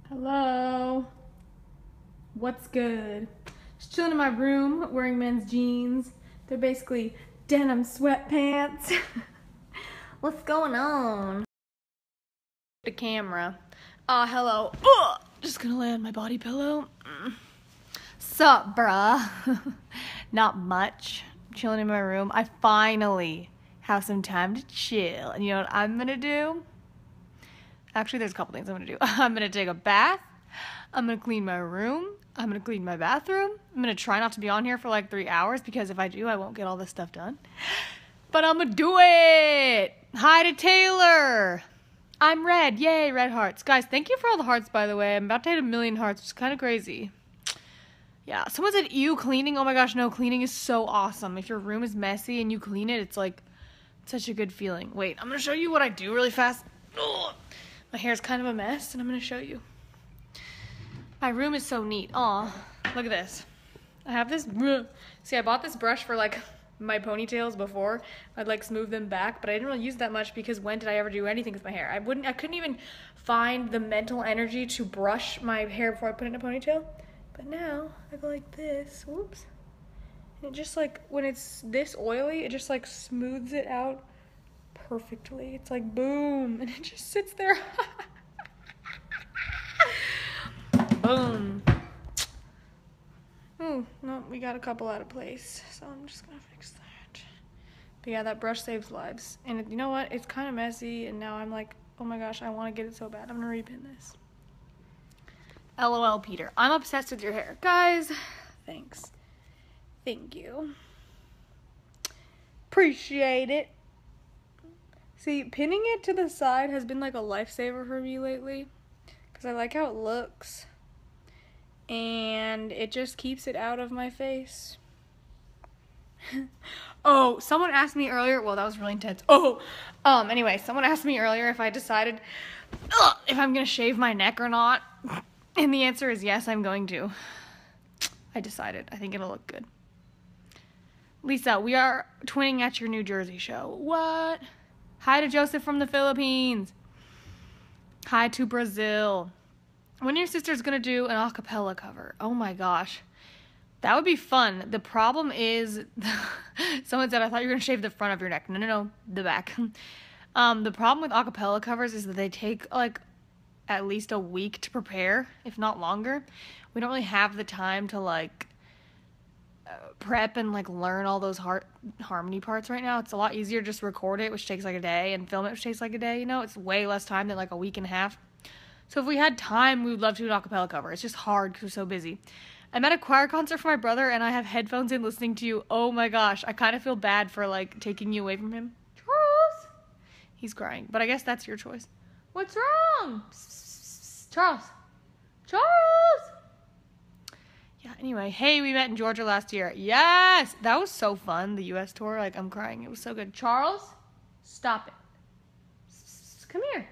Hello. What's good? Just chilling in my room wearing men's jeans. They're basically denim sweatpants. What's going on? The camera. Hello. Ugh! Just gonna lay on my body pillow. Sup, bruh? Not much. Chilling in my room. I finally have some time to chill. And you know what I'm gonna do? Actually, there's a couple things I'm gonna do. I'm gonna take a bath. I'm gonna clean my room. I'm gonna clean my bathroom. I'm gonna try not to be on here for like 3 hours because if I do, I won't get all this stuff done. But I'm gonna do it! Hi to Taylor! I'm red. Yay, red hearts. Guys, thank you for all the hearts, by the way. I'm about to hit 1 million hearts, which is kind of crazy. Yeah, someone said, ew, cleaning. Oh my gosh, no, cleaning is so awesome. If your room is messy and you clean it, it's like such a good feeling. Wait, I'm gonna show you what I do really fast. Ugh. My hair's kind of a mess, and I'm gonna show you. My room is so neat. Aw, look at this. I have this, see, I bought this brush for like my ponytails before. I'd like smooth them back, but I didn't really use that much because when did I ever do anything with my hair? I couldn't even find the mental energy to brush my hair before I put it in a ponytail. But now I go like this, whoops. And it just like, when it's this oily, it just like smooths it out perfectly. It's like boom, and it just sits there. Boom. Oh, no, we got a couple out of place, so I'm just gonna fix that. But yeah, that brush saves lives. And you know what? It's kind of messy, and now I'm like, oh my gosh, I want to get it so bad. I'm gonna repin this. LOL, Peter. I'm obsessed with your hair. Guys, thanks. Thank you. Appreciate it. See, pinning it to the side has been like a lifesaver for me lately. Because I like how it looks. And it just keeps it out of my face. Oh, someone asked me earlier. Well, that was really intense. Anyway, someone asked me earlier if I decided if I'm going to shave my neck or not. And the answer is yes, I'm going to. I decided. I think it'll look good. Lisa, we are twinning at your New Jersey show. What? Hi to Joseph from the Philippines. Hi to Brazil. When your sister's gonna do an acapella cover? Oh my gosh. That would be fun. The problem is, someone said, I thought you were gonna shave the front of your neck. No, the back. The problem with acapella covers is that they take like at least a week to prepare, if not longer. We don't really have the time to like prep and like learn all those harmony parts right now. It's a lot easier to just record it, which takes like a day, and film it, which takes like a day. You know, it's way less time than like a week and a half. So if we had time, we would love to do an acapella cover. It's just hard because we're so busy. I'm at a choir concert for my brother, and I have headphones in listening to you. Oh my gosh, I kind of feel bad for like taking you away from him. Charles! He's crying, but I guess that's your choice. What's wrong? Charles! Charles! Yeah, anyway, hey, we met in Georgia last year. Yes! That was so fun, the U.S. tour. Like, I'm crying. It was so good. Charles, stop it. Come here.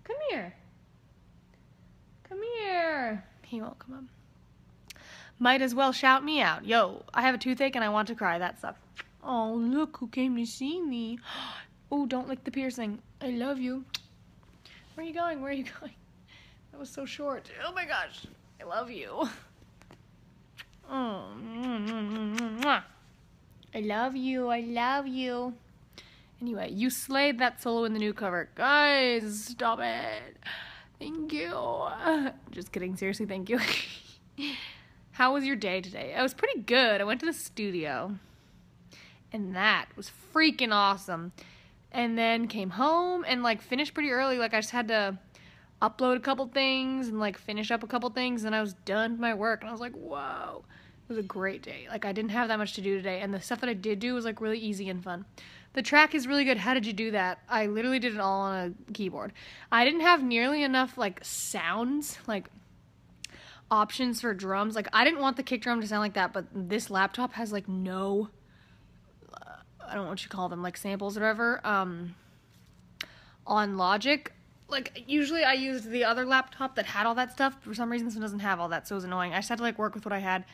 Come here. Come here. He won't come up. Might as well shout me out. Yo, I have a toothache and I want to cry. That sucks. Oh, look who came to see me. Oh, don't lick the piercing. I love you. Where are you going? Where are you going? That was so short. Oh my gosh. I love you. Oh, I love you. I love you. Anyway, you slayed that solo in the new cover. Guys, stop it. Thank you. Just kidding. Seriously, thank you. How was your day today? It was pretty good. I went to the studio. And that was freaking awesome. And then came home and like finished pretty early. Like I just had to upload a couple things and like finish up a couple things, and I was done with my work, and I was like, whoa. It was a great day. Like I didn't have that much to do today, and the stuff that I did do was like really easy and fun. The track is really good. How did you do that? I literally did it all on a keyboard. I didn't have nearly enough like sounds, like options for drums. Like I didn't want the kick drum to sound like that, but this laptop has like no I don't know what you call them, like samples or whatever, on Logic. Like, usually I used the other laptop that had all that stuff. For some reason, this one doesn't have all that, so it was annoying. I just had to, like, work with what I had.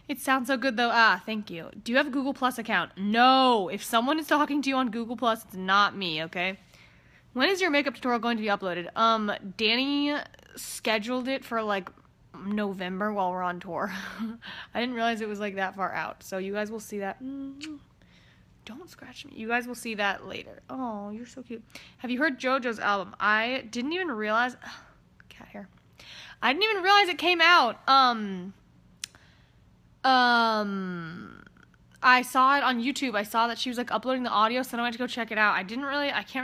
It sounds so good, though. Thank you. Do you have a Google Plus account? No. If someone is talking to you on Google Plus, it's not me, okay? When is your makeup tutorial going to be uploaded? Danny scheduled it for like November while we're on tour. I didn't realize it was like that far out. So you guys will see that. Don't scratch me. You guys will see that later. Oh, you're so cute. Have you heard JoJo's album? I didn't even realize. Cat hair. I didn't even realize it came out. I saw it on YouTube. I saw that she was like uploading the audio, so then I went to go check it out. I can't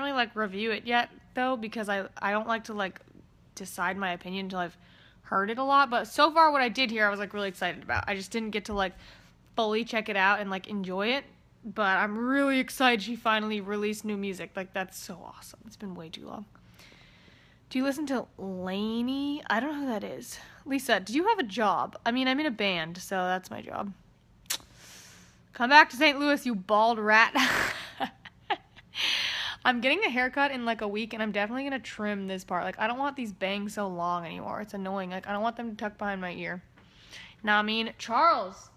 really like review it yet though, because I don't like to like decide my opinion until I've heard it a lot. But so far what I did hear, I was like really excited about. I just didn't get to like fully check it out and like enjoy it. But I'm really excited she finally released new music. Like, that's so awesome. It's been way too long. Do you listen to Lainey? I don't know who that is. Lisa, do you have a job? I mean, I'm in a band, so that's my job. Come back to St. Louis, you bald rat. I'm getting a haircut in like a week, and I'm definitely going to trim this part. Like, I don't want these bangs so long anymore. It's annoying. Like, I don't want them to tuck behind my ear. Now, I mean, Charles.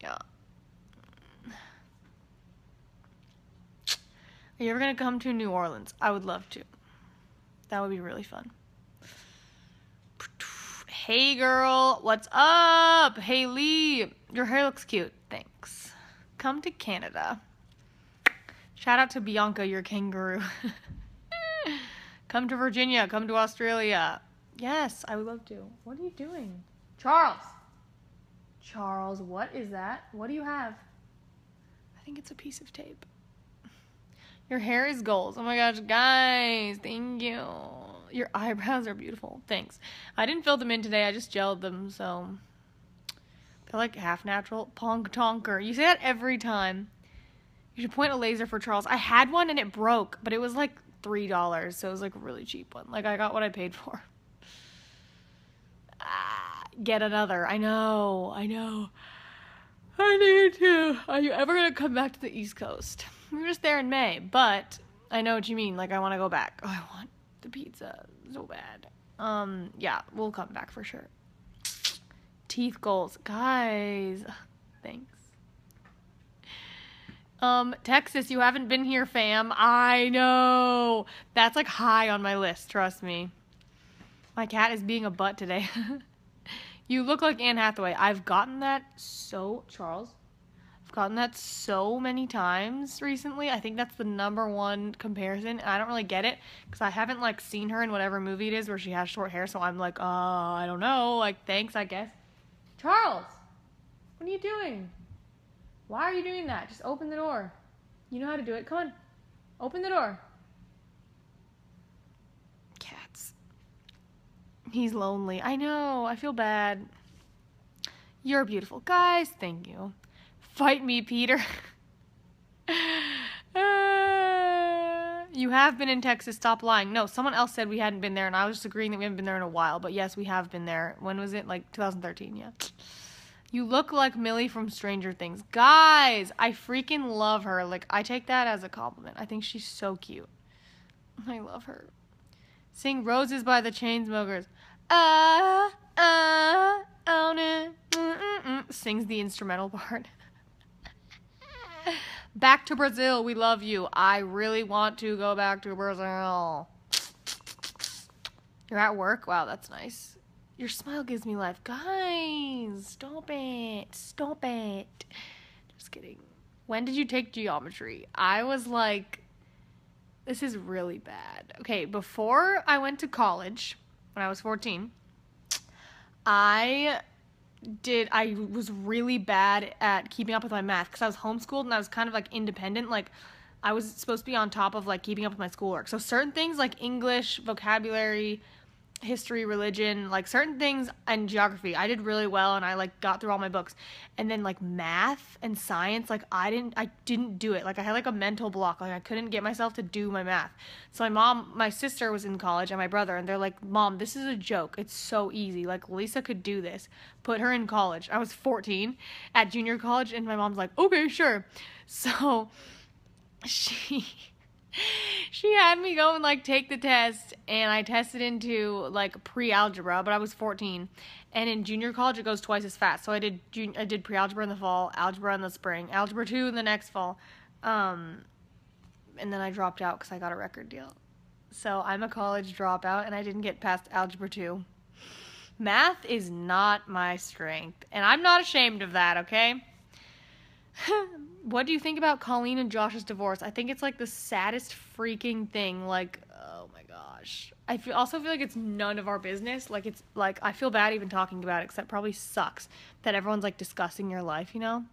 Yeah. Are you ever going to come to New Orleans? I would love to. That would be really fun. Hey, girl. What's up? Hey, Lee. Your hair looks cute. Thanks. Come to Canada. Shout out to Bianca, your kangaroo. Come to Virginia. Come to Australia. Yes, I would love to. What are you doing? Charles. Charles, what is that? What do you have? I think it's a piece of tape. Your hair is goals. Oh my gosh, guys, thank you. Your eyebrows are beautiful. Thanks. I didn't fill them in today. I just gelled them, so they're like half natural. Ponk tonker. You say that every time. You should point a laser for Charles. I had one and it broke, but it was like $3, so it was like a really cheap one. Like, I got what I paid for. Get another. I know. I need to. Are you ever gonna come back to the East Coast? We were just there in May, but I know what you mean. Like, I want to go back. Oh, I want the pizza so bad. Yeah, we'll come back for sure. Teeth goals. Guys, thanks. Texas, you haven't been here, fam. I know. That's like high on my list, trust me. My cat is being a butt today. You look like Anne Hathaway. I've gotten that Charles. Gotten that so many times recently. I think that's the #1 comparison. I don't really get it because I haven't like seen her in whatever movie it is where she has short hair, so I'm like, I don't know. Like, thanks, I guess. Charles, what are you doing? Why are you doing that? Just open the door. You know how to do it. Come on, open the door. Cats. He's lonely. I know. I feel bad. You're beautiful, guys. Thank you. Fight me, Peter. You have been in Texas. Stop lying. No, someone else said we hadn't been there, and I was just agreeing that we haven't been there in a while. But yes, we have been there. When was it? Like 2013, yeah. You look like Millie from Stranger Things. Guys, I freaking love her. Like, I take that as a compliment. I think she's so cute. I love her. Sing Roses by the Chainsmokers. Own it. Sings the instrumental part. Back to Brazil. We love you. I really want to go back to Brazil. You're at work? Wow, that's nice. Your smile gives me life. Guys, stop it. Stop it. Just kidding. When did you take geometry? I was like, this is really bad. Okay, before I went to college, when I was 14, I was really bad at keeping up with my math because I was homeschooled and I was kind of like independent. Like, I was supposed to be on top of like keeping up with my schoolwork. So certain things like English, vocabulary, history, religion, like certain things, and geography, I did really well and I like got through all my books. And then like math and science, like I didn't do it. Like, I had like a mental block. Like, I couldn't get myself to do my math. So my sister was in college and my brother, and they're like, Mom, this is a joke. It's so easy. Like, Lisa could do this. Put her in college. I was 14 at junior college, and my mom's like, okay, sure. So she had me go and like take the test, and I tested into like pre-algebra, but I was 14, and in junior college it goes twice as fast. So I did pre-algebra in the fall, algebra in the spring, algebra 2 in the next fall, and then I dropped out because I got a record deal. So I'm a college dropout and I didn't get past Algebra 2. Math is not my strength, and I'm not ashamed of that, okay? What do you think about Colleen and Josh's divorce? I think it's like the saddest freaking thing. Like, oh my gosh. Also feel like it's none of our business. Like, it's like, I feel bad even talking about it, because that probably sucks that everyone's like discussing your life, you know?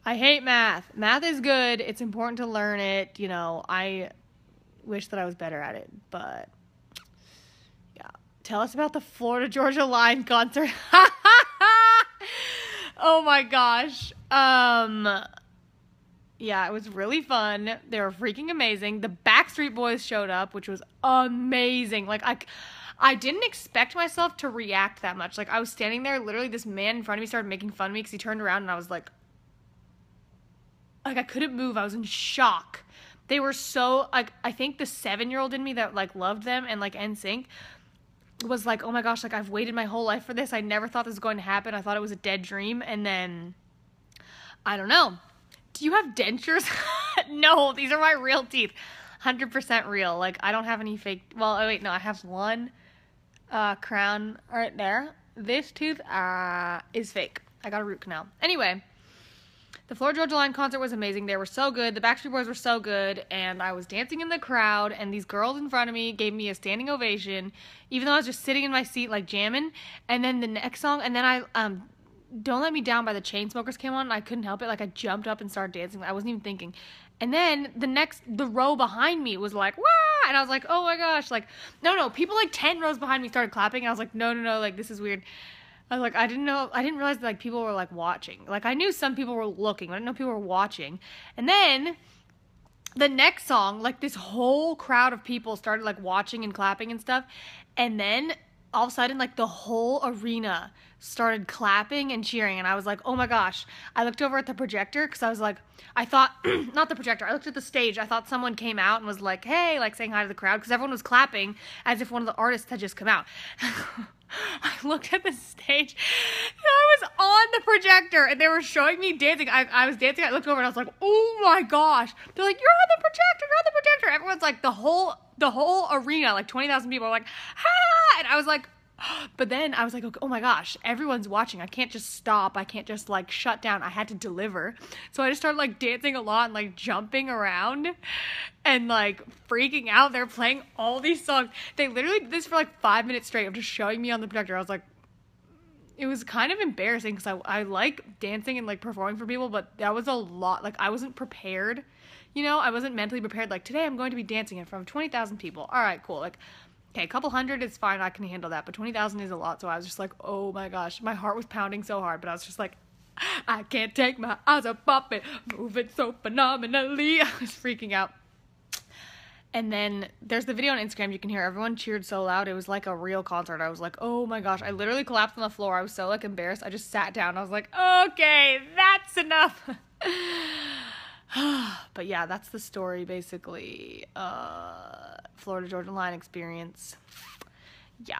I hate math. Math is good. It's important to learn it. You know, I wish that I was better at it, but yeah. Tell us about the Florida Georgia Line concert. Oh my gosh. Yeah, it was really fun. They were freaking amazing. The Backstreet Boys showed up, which was amazing. Like, I didn't expect myself to react that much. Like, I was standing there, literally this man in front of me started making fun of me because he turned around and I was like, I couldn't move. I was in shock. They were so, like, I think the 7-year-old in me that, like, loved them and, like, NSYNC was like, oh my gosh, like, I've waited my whole life for this. I never thought this was going to happen. I thought it was a dead dream. And then, I don't know. Do you have dentures? No, these are my real teeth. 100% real. Like, I don't have any fake, well, oh wait, no, I have one crown right there. This tooth is fake. I got a root canal. Anyway. The Florida Georgia Line concert was amazing. They were so good. The Backstreet Boys were so good. And I was dancing in the crowd. And these girls in front of me gave me a standing ovation. Even though I was just sitting in my seat, like, jamming. And then the next song. And then I, Don't Let Me Down by the Chainsmokers came on. And I couldn't help it. Like, I jumped up and started dancing. I wasn't even thinking. And then the row behind me was like, wah! And I was like, oh my gosh. Like, no. People like 10 rows behind me started clapping. And I was like, no. Like, this is weird. I was like, I didn't realize that, like, people were, like, watching. Like, I knew some people were looking, but I didn't know people were watching. And then, the next song, like, this whole crowd of people started, like, watching and clapping and stuff. And then, all of a sudden, like, the whole arena started clapping and cheering. And I was like, oh my gosh. I looked over at the projector, because I was like, I thought, not the projector, I looked at the stage. I thought someone came out and was like, hey, like, saying hi to the crowd, because everyone was clapping as if one of the artists had just come out. I looked at the stage, and I was on the projector, and they were showing me dancing. I was dancing, I looked over, and I was like, oh my gosh. They're like, you're on the projector. Everyone's like, the whole arena, like 20,000 people are like, ha! And I was like, but then I was like, oh my gosh, everyone's watching. I can't just stop. I can't just, like, shut down. I had to deliver. So I just started, like, dancing a lot and, like, jumping around and, like, freaking out. They're playing all these songs. They literally did this for, like, 5 minutes straight of just showing me on the projector. I was like, it was kind of embarrassing because I like dancing and, like, performing for people, but that was a lot. Like, I wasn't prepared, you know? I wasn't mentally prepared. Like, today I'm going to be dancing in front of 20,000 people. All right, cool. Like, okay, a couple hundred is fine, I can handle that, but 20,000 is a lot, so I was just like, oh my gosh, my heart was pounding so hard, but I was just like, I can't take my eyes off it, moving so phenomenally. I was freaking out. And then there's the video on Instagram, you can hear everyone cheered so loud, it was like a real concert. I was like, oh my gosh, I literally collapsed on the floor, I was so, like, embarrassed, I just sat down, I was like, okay, that's enough. But yeah, that's the story, basically. Florida Georgia Line experience. Yeah.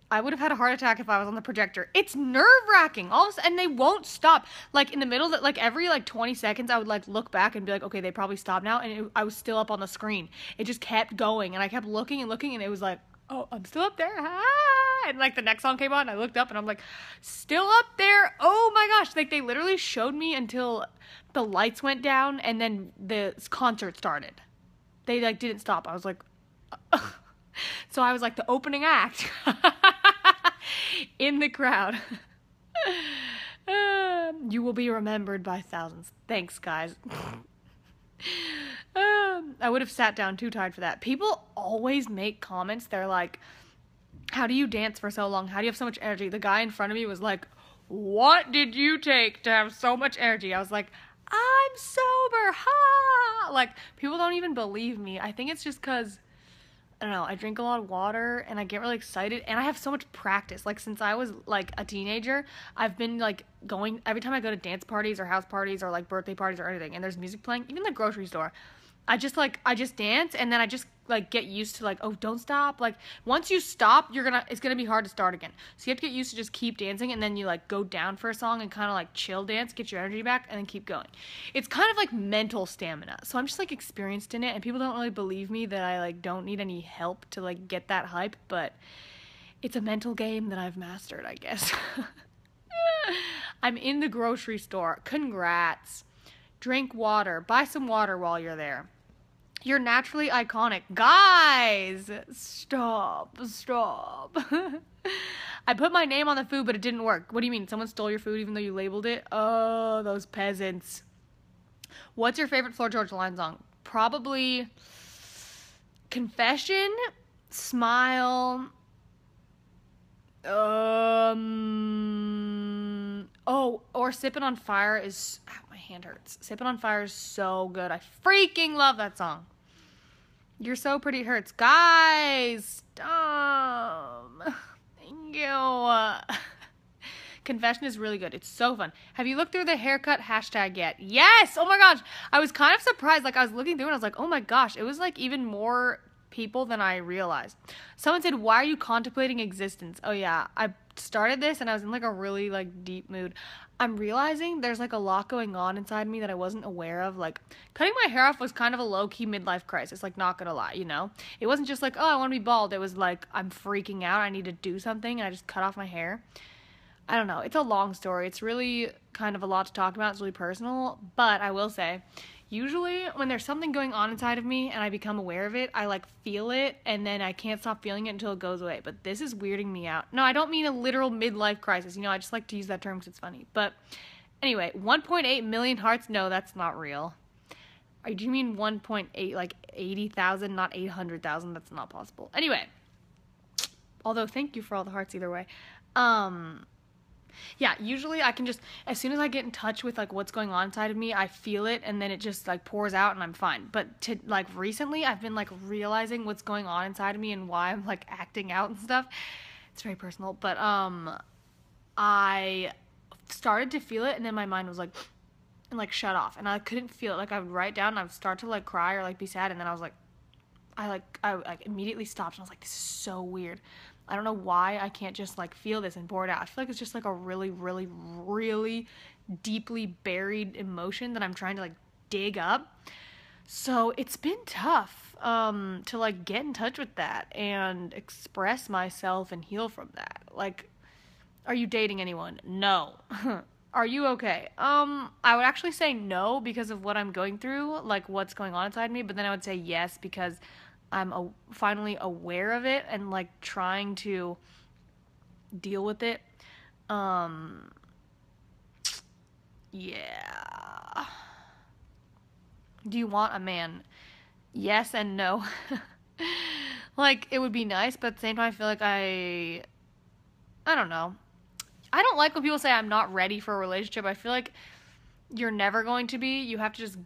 I would have had a heart attack if I was on the projector. It's nerve-wracking. And they won't stop. Like, in the middle, like, every, like, 20 seconds, I would, like, look back and be like, okay, they probably stopped now. And I was still up on the screen. It just kept going. And I kept looking, and it was like, oh, I'm still up there. Ah! And, like, the next song came on, and I looked up, and I'm like, still up there? Oh, my gosh. Like, they literally showed me until the lights went down, and then the concert started. They, like, didn't stop. I was like, so I was like the opening act in the crowd. You will be remembered by thousands. Thanks, guys. I would have sat down too tired for that. People always make comments. They're like, how do you dance for so long? How do you have so much energy? The guy in front of me was like, what did you take to have so much energy? I was like, I'm sober. Ha! Like, people don't even believe me. I think it's just because, I don't know, I drink a lot of water and I get really excited and I have so much practice. Like, since I was, like, a teenager, I've been, like, going, every time I go to dance parties or house parties or, like, birthday parties or anything and there's music playing, even the grocery store, I just dance, and then I just like get used to like, oh, don't stop. Like once you stop, it's gonna be hard to start again. So you have to get used to just keep dancing, and then you like go down for a song and kind of like chill dance, get your energy back, and then keep going. It's kind of like mental stamina. So I'm just like experienced in it, and people don't really believe me that I like don't need any help to like get that hype, but it's a mental game that I've mastered, I guess. I'm in the grocery store. Congrats. Drink water. Buy some water while you're there. You're naturally iconic. Guys, stop. I put my name on the food, but it didn't work. What do you mean? Someone stole your food even though you labeled it? Oh, those peasants. What's your favorite Floor Georgia Line song? Probably Confession, Smile, or Sippin' on Fire is... Ow, my hand hurts. Sippin' on Fire is so good. I freaking love that song. You're so pretty, it hurts. Guys, stop. Thank you. Confession is really good. It's so fun. Have you looked through the haircut hashtag yet? Yes! Oh my gosh. I was kind of surprised. Like, I was looking through and I was like, oh my gosh. It was like even more people than I realized. Someone said, why are you contemplating existence? Oh yeah. I started this and I was in like a really like deep mood. I'm realizing there's like a lot going on inside me that I wasn't aware of. Like cutting my hair off was kind of a low-key midlife crisis, like not gonna lie, you know? It wasn't just like, oh, I want to be bald. It was like, I'm freaking out. I need to do something, and I just cut off my hair. I don't know. It's a long story. It's really kind of a lot to talk about. It's really personal, but I will say, usually when there's something going on inside of me and I become aware of it, I like feel it and then I can't stop feeling it until it goes away. But this is weirding me out. No, I don't mean a literal midlife crisis. You know, I just like to use that term because it's funny. But anyway, 1.8 million hearts? No, that's not real. Do you mean 1.8, like 80,000, not 800,000? That's not possible. Anyway, although thank you for all the hearts either way. Yeah, usually I can just, as soon as I get in touch with like what's going on inside of me, I feel it and then it just like pours out and I'm fine. But to like recently, I've been like realizing what's going on inside of me and why I'm like acting out and stuff. It's very personal, but I started to feel it and then my mind was like, and like shut off and I couldn't feel it. Like I would write down and I would start to like cry or like be sad and then I was like, I immediately stopped and I was like, this is so weird. I don't know why I can't just like feel this and pour it out. I feel like it's just like a really, really, really deeply buried emotion that I'm trying to like dig up. So it's been tough to like get in touch with that and express myself and heal from that. Like, are you dating anyone? No. Are you okay? I would actually say no because of what I'm going through, like what's going on inside me, but then I would say yes because I'm finally aware of it and like trying to deal with it. Yeah. Do you want a man? Yes and no. Like, it would be nice, but at the same time, I feel like I don't know. I don't like when people say I'm not ready for a relationship. I feel like you're never going to be. You have to just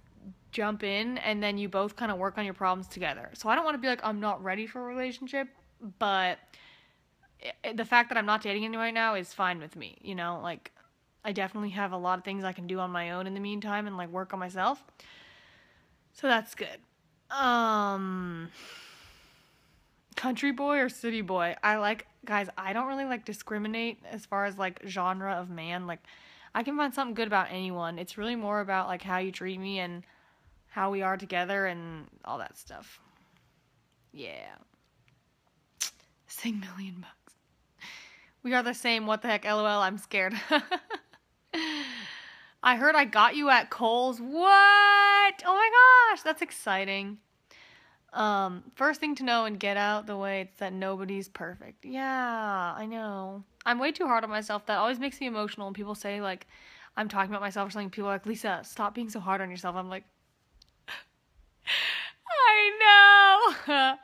jump in and then you both kind of work on your problems together. So I don't want to be like, I'm not ready for a relationship, but the fact that I'm not dating anyone right now is fine with me, you know? Like, I definitely have a lot of things I can do on my own in the meantime and like work on myself. So that's good. Country boy or city boy? Guys, I don't really like discriminate as far as like genre of man. Like, I can find something good about anyone. It's really more about like how you treat me and how we are together and all that stuff. Yeah. Sing $1,000,000. We are the same. What the heck? LOL. I'm scared. I heard I got you at Kohl's. What? Oh my gosh. That's exciting. First thing to know and get out the way, it's that nobody's perfect. Yeah, I know. I'm way too hard on myself. That always makes me emotional when people say like I'm talking about myself or something. People are like, Lisa, stop being so hard on yourself. I'm like, I know.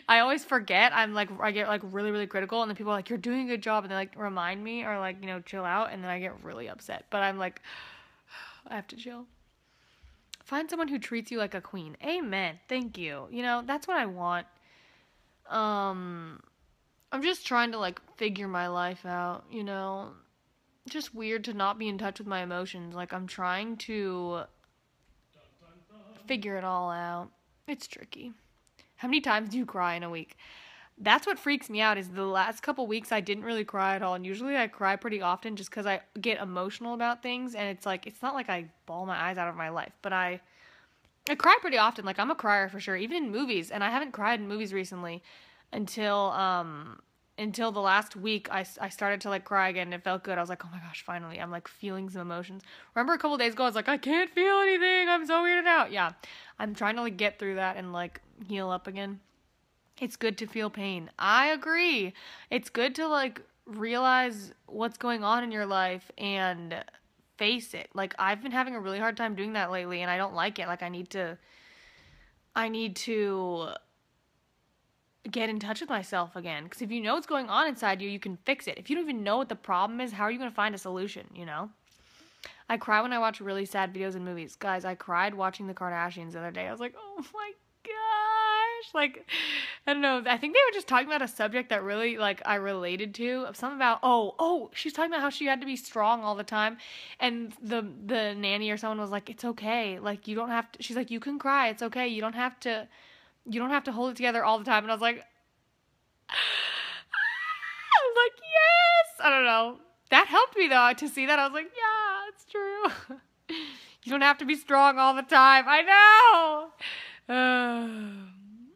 I always forget. I get like really, really critical and then people are like, you're doing a good job. And they like remind me or like, you know, chill out. And then I get really upset, but I'm like, I have to chill. Find someone who treats you like a queen. Amen. Thank you. You know, that's what I want. I'm just trying to like figure my life out, you know. Just weird to not be in touch with my emotions. Like I'm trying to figure it all out. It's tricky. How many times do you cry in a week? That's what freaks me out is the last couple weeks I didn't really cry at all. And usually I cry pretty often just because I get emotional about things. And it's like, it's not like I bawl my eyes out of my life. But I cry pretty often. Like, I'm a crier for sure. Even in movies. And I haven't cried in movies recently until the last week I started to, like, cry again. And it felt good. I was like, oh my gosh, finally. I'm, like, feeling some emotions. Remember a couple days ago, I was like, I can't feel anything. I'm so weirded out. Yeah. I'm trying to, like, get through that and, like, heal up again. It's good to feel pain. I agree. It's good to, like, realize what's going on in your life and face it. Like, I've been having a really hard time doing that lately, and I don't like it. Like, I need to get in touch with myself again. Because if you know what's going on inside you, you can fix it. If you don't even know what the problem is, how are you going to find a solution, you know? I cry when I watch really sad videos and movies. Guys, I cried watching the Kardashians the other day. I was like, oh my gosh. Like, I don't know. I think they were just talking about a subject that really, like, I related to. Something about, she's talking about how she had to be strong all the time. And the nanny or someone was like, it's okay. Like, you don't have to, she's like, you can cry. It's okay. You don't have to hold it together all the time. And I was like, yes. I don't know. That helped me, though, to see that. I was like, yeah, it's true. You don't have to be strong all the time. I know.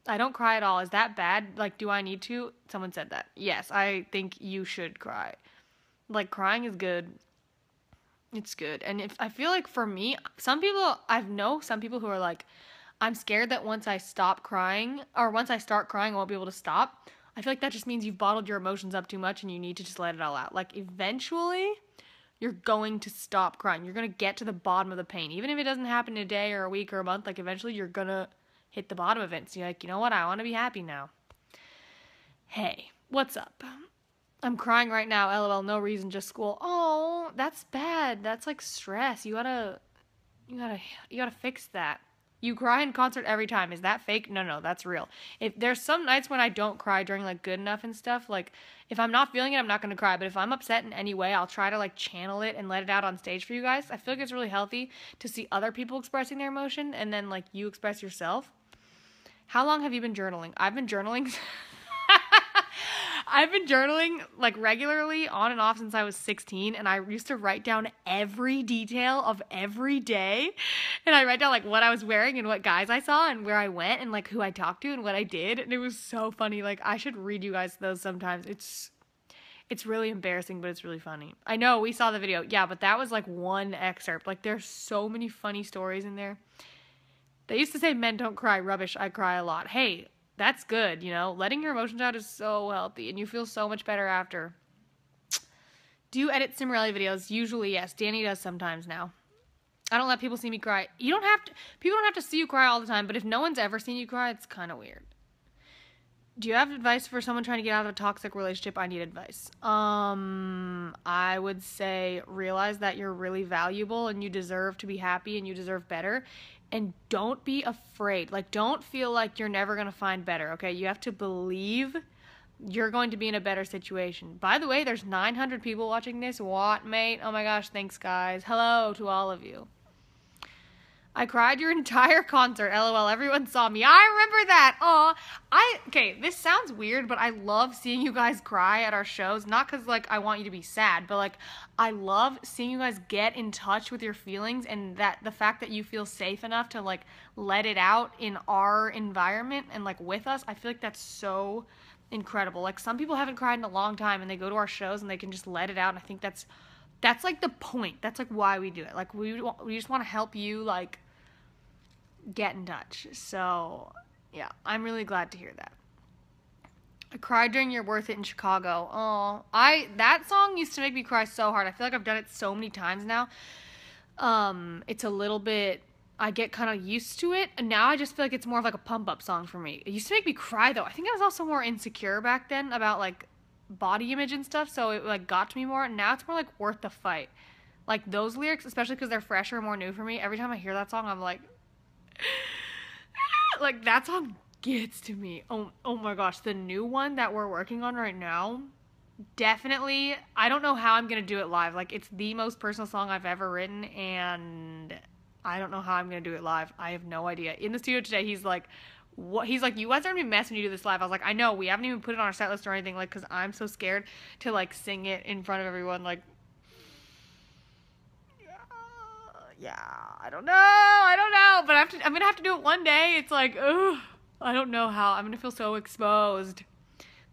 I don't cry at all. Is that bad? Like, do I need to? Someone said that. Yes, I think you should cry. Like, crying is good. It's good. And I feel like for me, I know some people who are like, I'm scared that once I stop crying, or once I start crying, I won't be able to stop. I feel like that just means you've bottled your emotions up too much and you need to just let it all out. Like, eventually, you're going to stop crying. You're going to get to the bottom of the pain. Even if it doesn't happen in a day or a week or a month, like, eventually you're going to hit the bottom of it. So you're like, you know what? I want to be happy now. Hey, what's up? I'm crying right now. LOL, no reason, just school. Oh, that's bad. That's like stress. You gotta fix that. You cry in concert every time. Is that fake? No, that's real. If there's some nights when I don't cry during, like, good enough and stuff, like, if I'm not feeling it, I'm not going to cry. But if I'm upset in any way, I'll try to, like, channel it and let it out on stage for you guys. I feel like it's really healthy to see other people expressing their emotion and then, like, you express yourself. How long have you been journaling? I've been journaling... I've been journaling, like, regularly on and off since I was 16, and I used to write down every detail of every day, and I write down, like, what I was wearing and what guys I saw and where I went and, like, who I talked to and what I did, and it was so funny. Like, I should read you guys those sometimes. It's really embarrassing, but it's really funny. I know, we saw the video. Yeah, but that was, like, one excerpt. Like, there's so many funny stories in there. They used to say men don't cry. Rubbish. I cry a lot. Hey, that's good, you know? Letting your emotions out is so healthy, and you feel so much better after. Do you edit Cimorelli videos? Usually, yes. Danny does sometimes now. I don't let people see me cry. People don't have to see you cry all the time, but if no one's ever seen you cry, it's kind of weird. Do you have advice for someone trying to get out of a toxic relationship? I need advice. I would say realize that you're really valuable and you deserve to be happy and you deserve better. And don't be afraid. Like, don't feel like you're never going to find better, okay? You have to believe you're going to be in a better situation. By the way, there's 900 people watching this. What, mate? Oh my gosh, thanks, guys. Hello to all of you. I cried your entire concert. LOL, everyone saw me. I remember that. Okay, this sounds weird, but I love seeing you guys cry at our shows. Not because, like, I want you to be sad, but, like, I love seeing you guys get in touch with your feelings and that the fact that you feel safe enough to, like, let it out in our environment and, like, with us. I feel like that's so incredible. Like, some people haven't cried in a long time and they go to our shows and they can just let it out, and I think that's like the point. That's like why we do it. Like, we just want to help you, like, get in touch. So yeah, I'm really glad to hear that. I cried during your Worth It in Chicago. That song used to make me cry so hard. I feel like I've done it so many times now. It's a little bit, I get kind of used to it, and now I just feel like it's more of like a pump up song for me. It used to make me cry though. I think I was also more insecure back then about, like, body image and stuff, so it, like, got to me more. And now it's more like worth the fight. Like, those lyrics, especially because they're fresher and more new for me, every time I hear that song, I'm like, like, that song gets to me. Oh my gosh, the new one that we're working on right now, definitely, I don't know how I'm gonna do it live. Like, it's the most personal song I've ever written, and I don't know how I'm going to do it live. I have no idea. In the studio today, he's like, what? He's like, you guys are going to be messed when you do this live. I was like, I know. We haven't even put it on our set list or anything, like, because I'm so scared to, like, sing it in front of everyone. Like, yeah, I don't know. But I'm going to have to do it one day. It's like, ugh, I don't know how. I'm going to feel so exposed.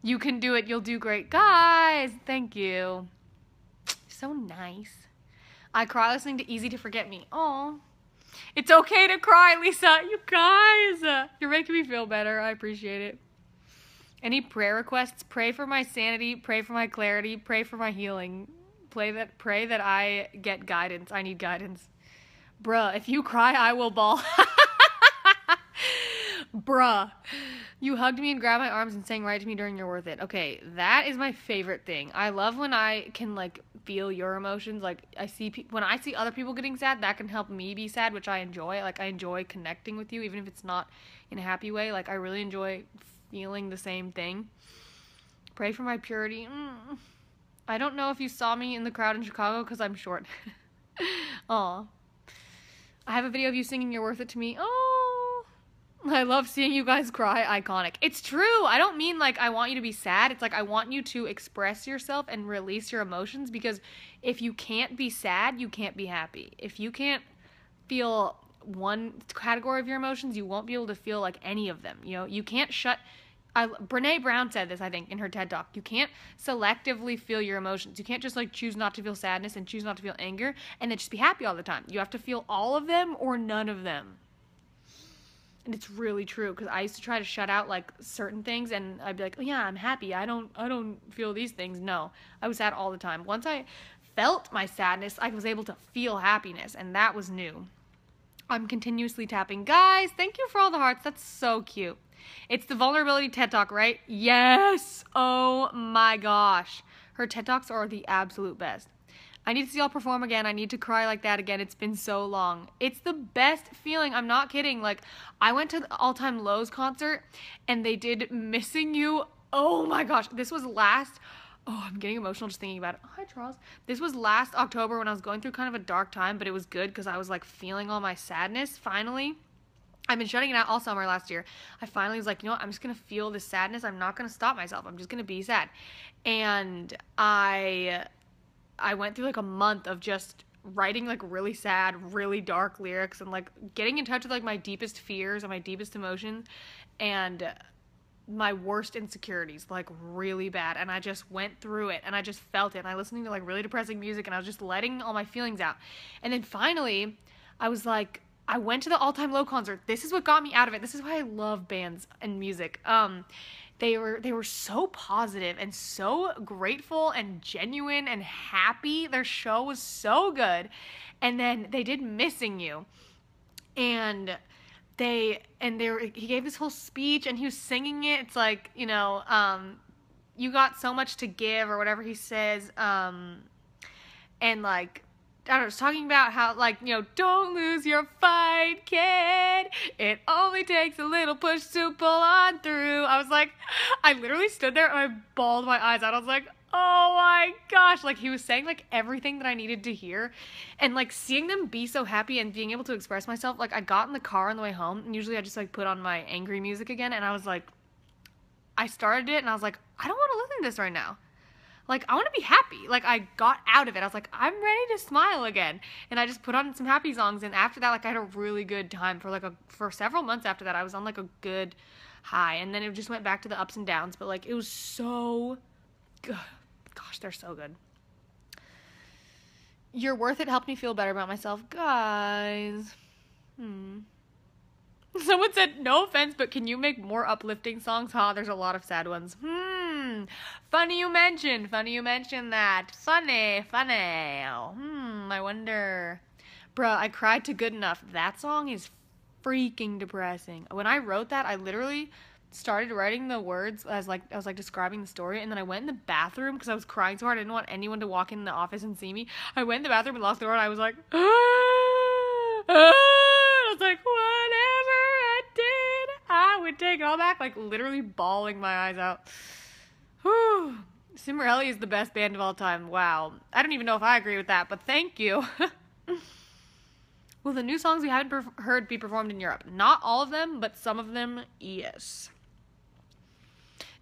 You can do it. You'll do great. Guys, thank you. So nice. I cry listening to Easy to Forget Me. Oh, it's okay to cry, Lisa. You guys, you're making me feel better. I appreciate it. Any prayer requests? Pray for my sanity. Pray for my clarity. Pray for my healing. Pray that I get guidance. I need guidance. Bruh, if you cry, I will bawl. Bruh. You hugged me and grabbed my arms and sang right to me during You're Worth It. Okay, that is my favorite thing. I love when I can, like, feel your emotions. Like, when I see other people getting sad, that can help me be sad, which I enjoy. Like, I enjoy connecting with you, even if it's not in a happy way. Like, I really enjoy feeling the same thing. Pray for my purity. I don't know if you saw me in the crowd in Chicago because I'm short. Aw. I have a video of you singing You're Worth It to me. Oh. I love seeing you guys cry. Iconic. It's true. I don't mean like I want you to be sad. It's like I want you to express yourself and release your emotions, because if you can't be sad, you can't be happy. If you can't feel one category of your emotions, you won't be able to feel like any of them. You know, you can't Brene Brown said this, I think, in her TED Talk. You can't selectively feel your emotions. You can't just like choose not to feel sadness and choose not to feel anger and then just be happy all the time. You have to feel all of them or none of them. And it's really true, because I used to try to shut out like certain things, and I'd be like, oh yeah, I'm happy. I don't feel these things. No, I was sad all the time. Once I felt my sadness, I was able to feel happiness, and that was new. I'm continuously tapping. Guys, thank you for all the hearts. That's so cute. It's the Vulnerability TED Talk, right? Yes. Oh my gosh. Her TED Talks are the absolute best. I need to see y'all perform again. I need to cry like that again. It's been so long. It's the best feeling. I'm not kidding. Like, I went to the All Time Lows concert and they did Missing You. Oh my gosh. This was I'm getting emotional just thinking about it. Oh, hi, Charles. This was last October when I was going through kind of a dark time, but it was good because I was like feeling all my sadness finally. I've been shutting it out all summer last year. I finally was like, you know what? I'm just going to feel this sadness. I'm not going to stop myself. I'm just going to be sad. And I went through like a month of just writing like really sad, really dark lyrics and like getting in touch with like my deepest fears and my deepest emotions and my worst insecurities, like really bad. And I just went through it and I just felt it. And I listened to like really depressing music and I was just letting all my feelings out. And then finally I was like, I went to the All Time Low concert. This is what got me out of it. This is why I love bands and music. They were so positive and so grateful and genuine and happy. Their show was so good. And then they did Missing You. And he gave this whole speech and he was singing it. It's like, you know, you got so much to give or whatever he says. And like, I don't know, was talking about how, like, you know, don't lose your fight, kid. It only takes a little push to pull on through. I was like, I literally stood there and I bawled my eyes out. I was like, oh my gosh. Like, he was saying, like, everything that I needed to hear. And, like, seeing them be so happy and being able to express myself. Like, I got in the car on the way home, and usually I just, like, put on my angry music again. And I was like, I started it, and I was like, I don't want to listen to this right now. Like, I want to be happy. Like, I got out of it. I was like, I'm ready to smile again. And I just put on some happy songs. And after that, like, I had a really good time for several months after that. I was on, like, a good high. And then it just went back to the ups and downs. But, like, it was so good. Gosh, they're so good. You're Worth It helped me feel better about myself. Guys. Someone said, no offense, but can you make more uplifting songs? There's a lot of sad ones. Funny you mentioned that. Funny. I wonder. Bruh, I cried to Good Enough. That song is freaking depressing. When I wrote that, I literally started writing the words as like I was like describing the story, and then I went in the bathroom because I was crying so hard. I didn't want anyone to walk in the office and see me. I went in the bathroom and locked the door, and I was like, I was like, whatever I did, I would take it all back. Like, literally bawling my eyes out. Whew. Cimorelli is the best band of all time. Wow. I don't even know if I agree with that, but thank you. Will the new songs we haven't heard be performed in Europe? Not all of them, but some of them, yes.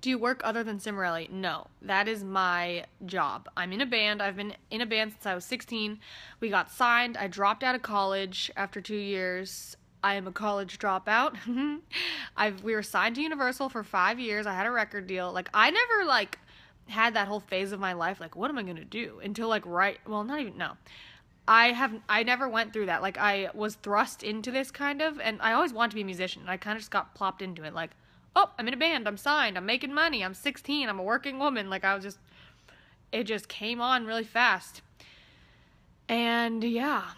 Do you work other than Cimorelli? No, that is my job. I'm in a band. I've been in a band since I was 16. We got signed. I dropped out of college after 2 years. I am a college dropout. We were signed to Universal for 5 years. I had a record deal. Like, I never, like, had that whole phase of my life, like, what am I going to do? Until, like, I never went through that. Like, I was thrust into this kind of, and I always wanted to be a musician. I kind of just got plopped into it. Like, oh, I'm in a band, I'm signed, I'm making money, I'm 16, I'm a working woman. Like, it just came on really fast. And yeah,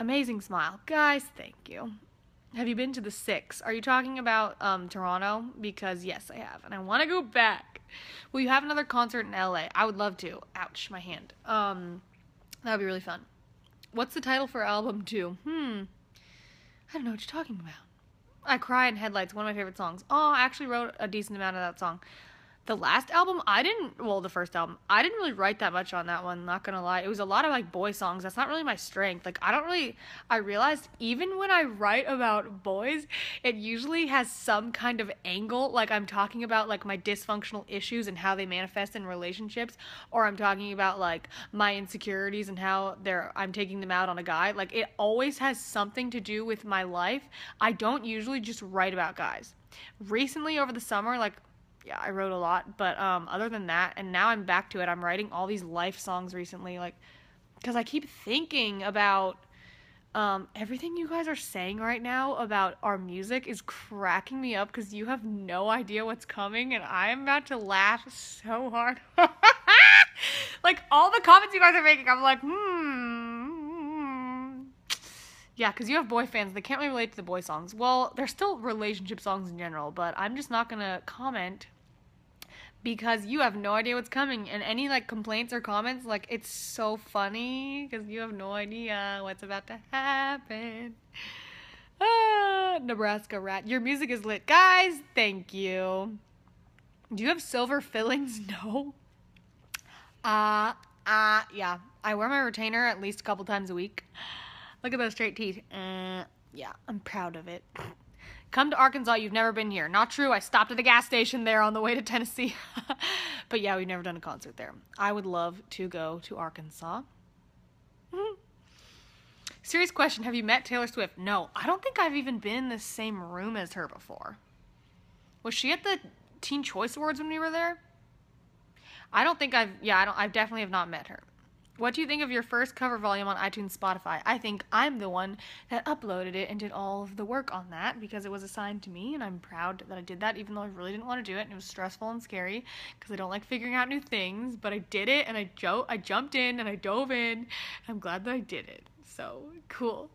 amazing smile. Guys, thank you. Have you been to the Six? Are you talking about Toronto? Because yes, I have, and I want to go back. Will you have another concert in LA? I would love to. Ouch, my hand. That would be really fun. What's the title for album 2? I don't know what you're talking about. I Cry in Headlights, one of my favorite songs. Oh, I actually wrote a decent amount of that song. The last album, the first album, I didn't really write that much on that one, not gonna lie. It was a lot of, like, boy songs. That's not really my strength. Like, I realized even when I write about boys, it usually has some kind of angle. Like, I'm talking about, like, my dysfunctional issues and how they manifest in relationships, or I'm talking about, like, my insecurities and how I'm taking them out on a guy. Like, it always has something to do with my life. I don't usually just write about guys. Recently, over the summer, like, yeah, I wrote a lot, but other than that, and now I'm back to it, I'm writing all these life songs recently, like, because I keep thinking about everything you guys are saying right now about our music is cracking me up, because you have no idea what's coming, and I'm about to laugh so hard. Like, all the comments you guys are making, I'm like, Yeah, because you have boy fans, they can't really relate to the boy songs. Well, they're still relationship songs in general, but I'm just not gonna comment because you have no idea what's coming. And any, like, complaints or comments, like, it's so funny because you have no idea what's about to happen. Nebraska rat. Your music is lit. Guys, thank you. Do you have silver fillings? No. Yeah. I wear my retainer at least a couple times a week. Look at those straight teeth. Yeah, I'm proud of it. Come to Arkansas, you've never been here. Not true, I stopped at a gas station there on the way to Tennessee. But yeah, we've never done a concert there. I would love to go to Arkansas. Serious question, have you met Taylor Swift? No, I don't think I've even been in the same room as her before. Was she at the Teen Choice Awards when we were there? I definitely have not met her. What do you think of your first cover volume on iTunes, Spotify? I think I'm the one that uploaded it and did all of the work on that because it was assigned to me, and I'm proud that I did that, even though I really didn't want to do it, and it was stressful and scary because I don't like figuring out new things, but I did it, and I jumped in, and I dove in. I'm glad that I did it. So, cool.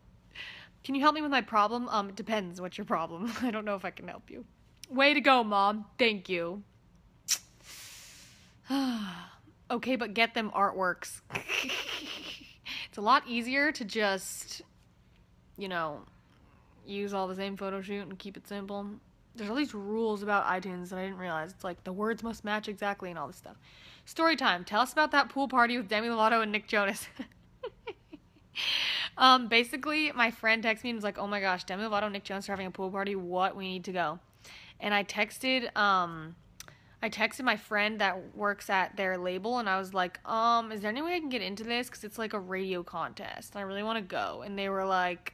Can you help me with my problem? It depends what's your problem. I don't know if I can help you. Way to go, Mom. Thank you. Okay, but get them artworks. It's a lot easier to just, use all the same photo shoot and keep it simple. There's all these rules about iTunes that I didn't realize. It's like the words must match exactly and all this stuff. Story time. Tell us about that pool party with Demi Lovato and Nick Jonas. Basically, my friend texted me and was like, oh my gosh, Demi Lovato and Nick Jonas are having a pool party. What? We need to go. And I texted my friend that works at their label, and I was like, is there any way I can get into this? Because it's like a radio contest, and I really want to go. And they were like,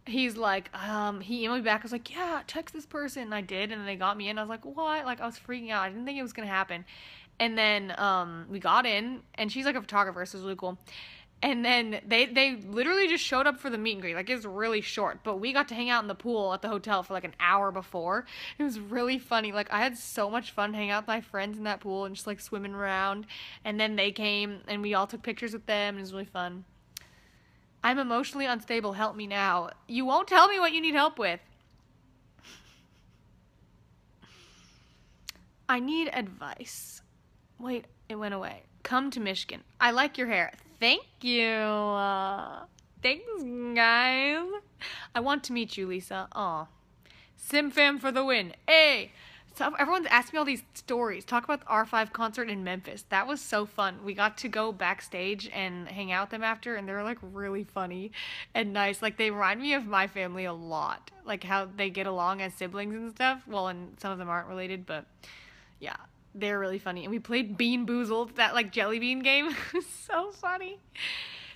he emailed me back. I was like, yeah, text this person. And I did, and then they got me in. I was like, what? Like, I was freaking out. I didn't think it was going to happen. And then we got in, and she's like a photographer, so it was really cool. And then they literally just showed up for the meet and greet. Like, it was really short. But we got to hang out in the pool at the hotel for like an hour before. It was really funny. Like, I had so much fun hanging out with my friends in that pool and just like swimming around. And then they came and we all took pictures with them. And it was really fun. I'm emotionally unstable. Help me now. You won't tell me what you need help with. I need advice. Wait, it went away. Come to Michigan. I like your hair. Thank you. Thanks, guys. I want to meet you, Lisa. Aw. Sim fam for the win. Hey. So everyone's asked me all these stories. Talk about the R5 concert in Memphis. That was so fun. We got to go backstage and hang out with them after, and they were like really funny and nice. Like they remind me of my family a lot. Like how they get along as siblings and stuff. Well, and some of them aren't related, but yeah, they're really funny. And we played Bean Boozled, that like jelly bean game. It was so funny.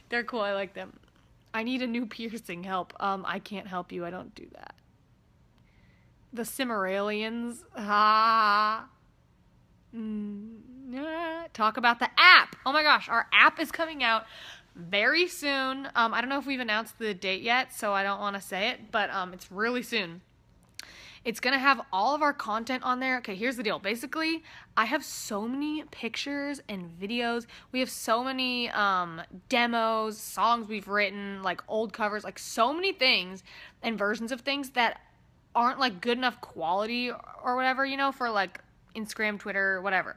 They're cool. I like them. I need a new piercing. Help. I can't help you. I don't do that. The Cimorellians. Talk about the app. Oh my gosh, our app is coming out very soon. I don't know if we've announced the date yet, so I don't want to say it, but it's really soon. It's going to have all of our content on there. Okay, here's the deal. Basically, I have so many pictures and videos. We have so many demos, songs we've written, like old covers, like so many things and versions of things that aren't like good enough quality or whatever, you know, for like Instagram, Twitter, whatever.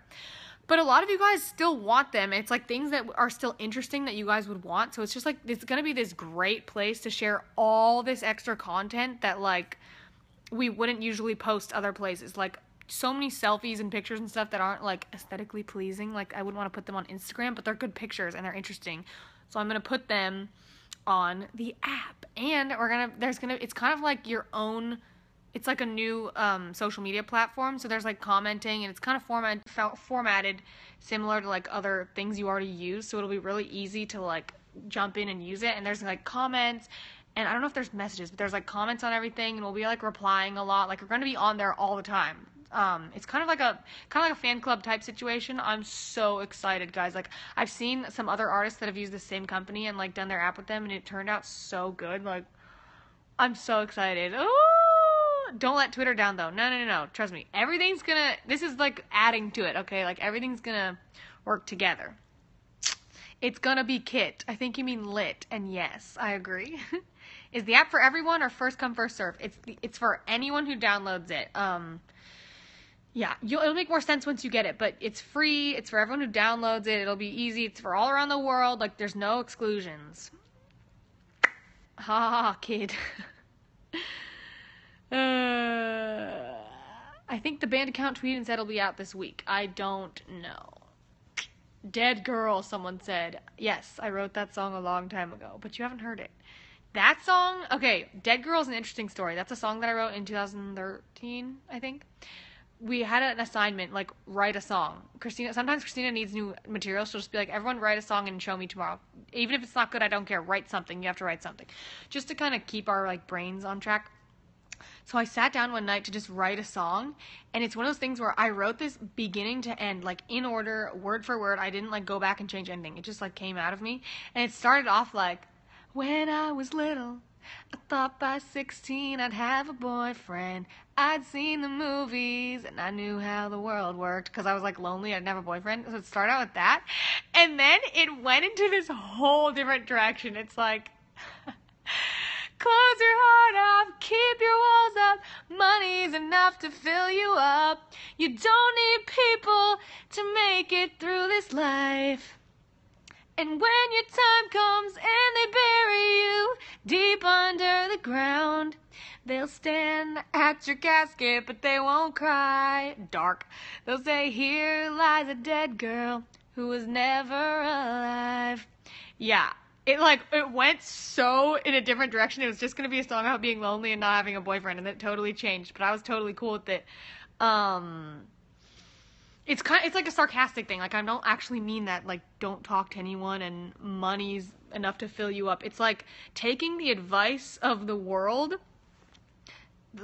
But a lot of you guys still want them. It's like things that are still interesting that you guys would want. So it's just like, it's going to be this great place to share all this extra content that like we wouldn't usually post other places. Like so many selfies and pictures and stuff that aren't like aesthetically pleasing. Like I wouldn't want to put them on Instagram, but they're good pictures and they're interesting. So I'm going to put them on the app. And it's kind of like your own. It's like a new social media platform, so there's like commenting, and it's kind of formatted similar to like other things you already use, so it'll be really easy to like jump in and use it. And there's like comments, and I don't know if there's messages, but there's like comments on everything, and we'll be like replying a lot. Like we're going to be on there all the time. It's kind of like a fan club type situation. I'm so excited, guys. Like I've seen some other artists that have used the same company and like done their app with them, and it turned out so good. Like I'm so excited. Oh! Don't let Twitter down, though. No. Trust me. This is like adding to it, okay? Like everything's gonna work together. It's gonna be kit. I think you mean lit. And yes, I agree. Is the app for everyone or first come, first serve? It's for anyone who downloads it. Yeah, it'll make more sense once you get it, but it's free. It's for everyone who downloads it. It'll be easy. It's for all around the world. Like there's no exclusions. Ha, kid. I think the band account tweeted and said it'll be out this week. I don't know. Dead Girl, someone said. Yes, I wrote that song a long time ago, but you haven't heard it. That song, okay, Dead Girl is an interesting story. That's a song that I wrote in 2013, I think. We had an assignment, like, write a song. Sometimes Christina needs new material. She'll just be like, everyone write a song and show me tomorrow. Even if it's not good, I don't care. Write something. You have to write something. Just to kind of keep our, like, brains on track. So I sat down one night to just write a song, and it's one of those things where I wrote this beginning to end, like in order, word for word. I didn't like go back and change anything. It just like came out of me, and it started off like, when I was little, I thought by 16 I'd have a boyfriend. I'd seen the movies, and I knew how the world worked, because I was like lonely, I didn't have a boyfriend. So it started out with that, and then it went into this whole different direction. It's like... Close your heart off, keep your walls up, money's enough to fill you up. You don't need people to make it through this life. And when your time comes and they bury you deep under the ground, they'll stand at your casket, but they won't cry. Dark. They'll say, here lies a dead girl who was never alive. Yeah. It went so in a different direction. It was just going to be a song about being lonely and not having a boyfriend, and it totally changed, but I was totally cool with it. It's like a sarcastic thing. Like, I don't actually mean that, like, don't talk to anyone and money's enough to fill you up. It's like taking the advice of the world.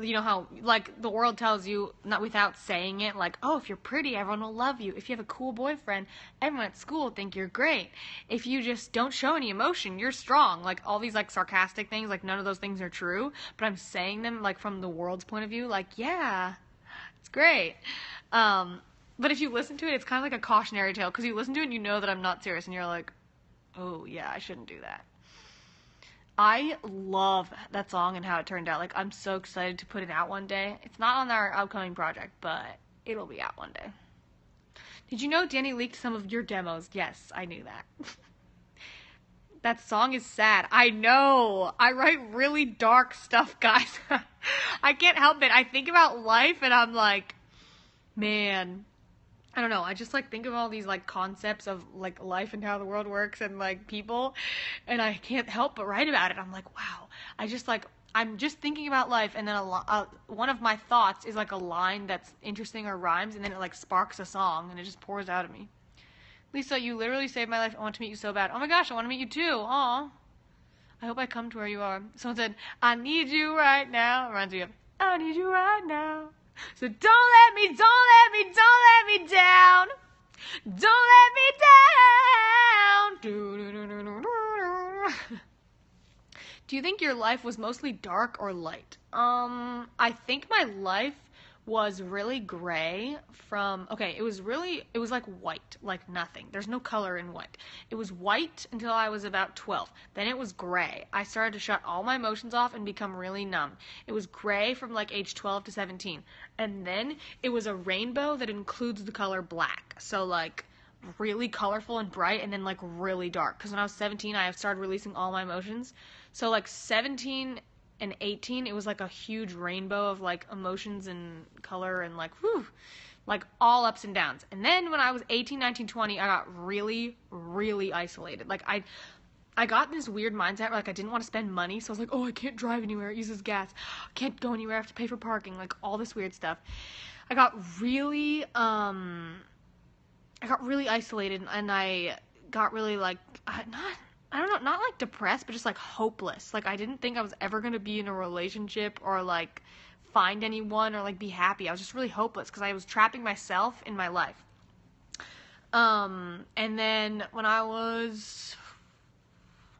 You know how, like, the world tells you, not without saying it, like, oh, if you're pretty, everyone will love you. If you have a cool boyfriend, everyone at school will think you're great. If you just don't show any emotion, you're strong. Like, all these, like, sarcastic things, like, none of those things are true, but I'm saying them, like, from the world's point of view, like, yeah, it's great. But if you listen to it, it's kind of like a cautionary tale, because you listen to it and you know that I'm not serious, and you're like, oh, yeah, I shouldn't do that. I love that song and how it turned out. Like, I'm so excited to put it out one day. It's not on our upcoming project, but it'll be out one day. Did you know Danny leaked some of your demos? Yes, I knew that. That song is sad. I know. I write really dark stuff, guys. I can't help it. I think about life and I'm like, Man, I don't know. I just like think of all these like concepts of like life and how the world works and like people, and I can't help but write about it. I'm like, wow. I'm just thinking about life, and then one of my thoughts is like a line that's interesting or rhymes, and then it like sparks a song, and it just pours out of me. Lisa, you literally saved my life. I want to meet you so bad. Oh my gosh, I want to meet you too. Aw. I hope I come to where you are. Someone said, I need you right now. Reminds me of, I need you right now. So don't let me down. Don't let me down. Do you think your life was mostly dark or light? I think my life was really gray it was like white, like nothing. There's no color in white. It was white until I was about 12. Then it was gray. I started to shut all my emotions off and become really numb. It was gray from like age 12 to 17. And then it was a rainbow that includes the color black. So like really colorful and bright, and then like really dark. Because when I was 17, I started releasing all my emotions. So like 17 and 18, it was like a huge rainbow of like emotions and color and like like all ups and downs. And then when I was 18, 19, 20, I got really, really isolated. Like I got this weird mindset where like I didn't want to spend money, so I was like, oh, I can't drive anywhere, it uses gas. I can't go anywhere, I have to pay for parking, like all this weird stuff. I got really isolated, and I got really like not like depressed, but just like hopeless. Like I didn't think I was ever going to be in a relationship or like find anyone or like be happy. I was just really hopeless because I was trapping myself in my life. And then when I was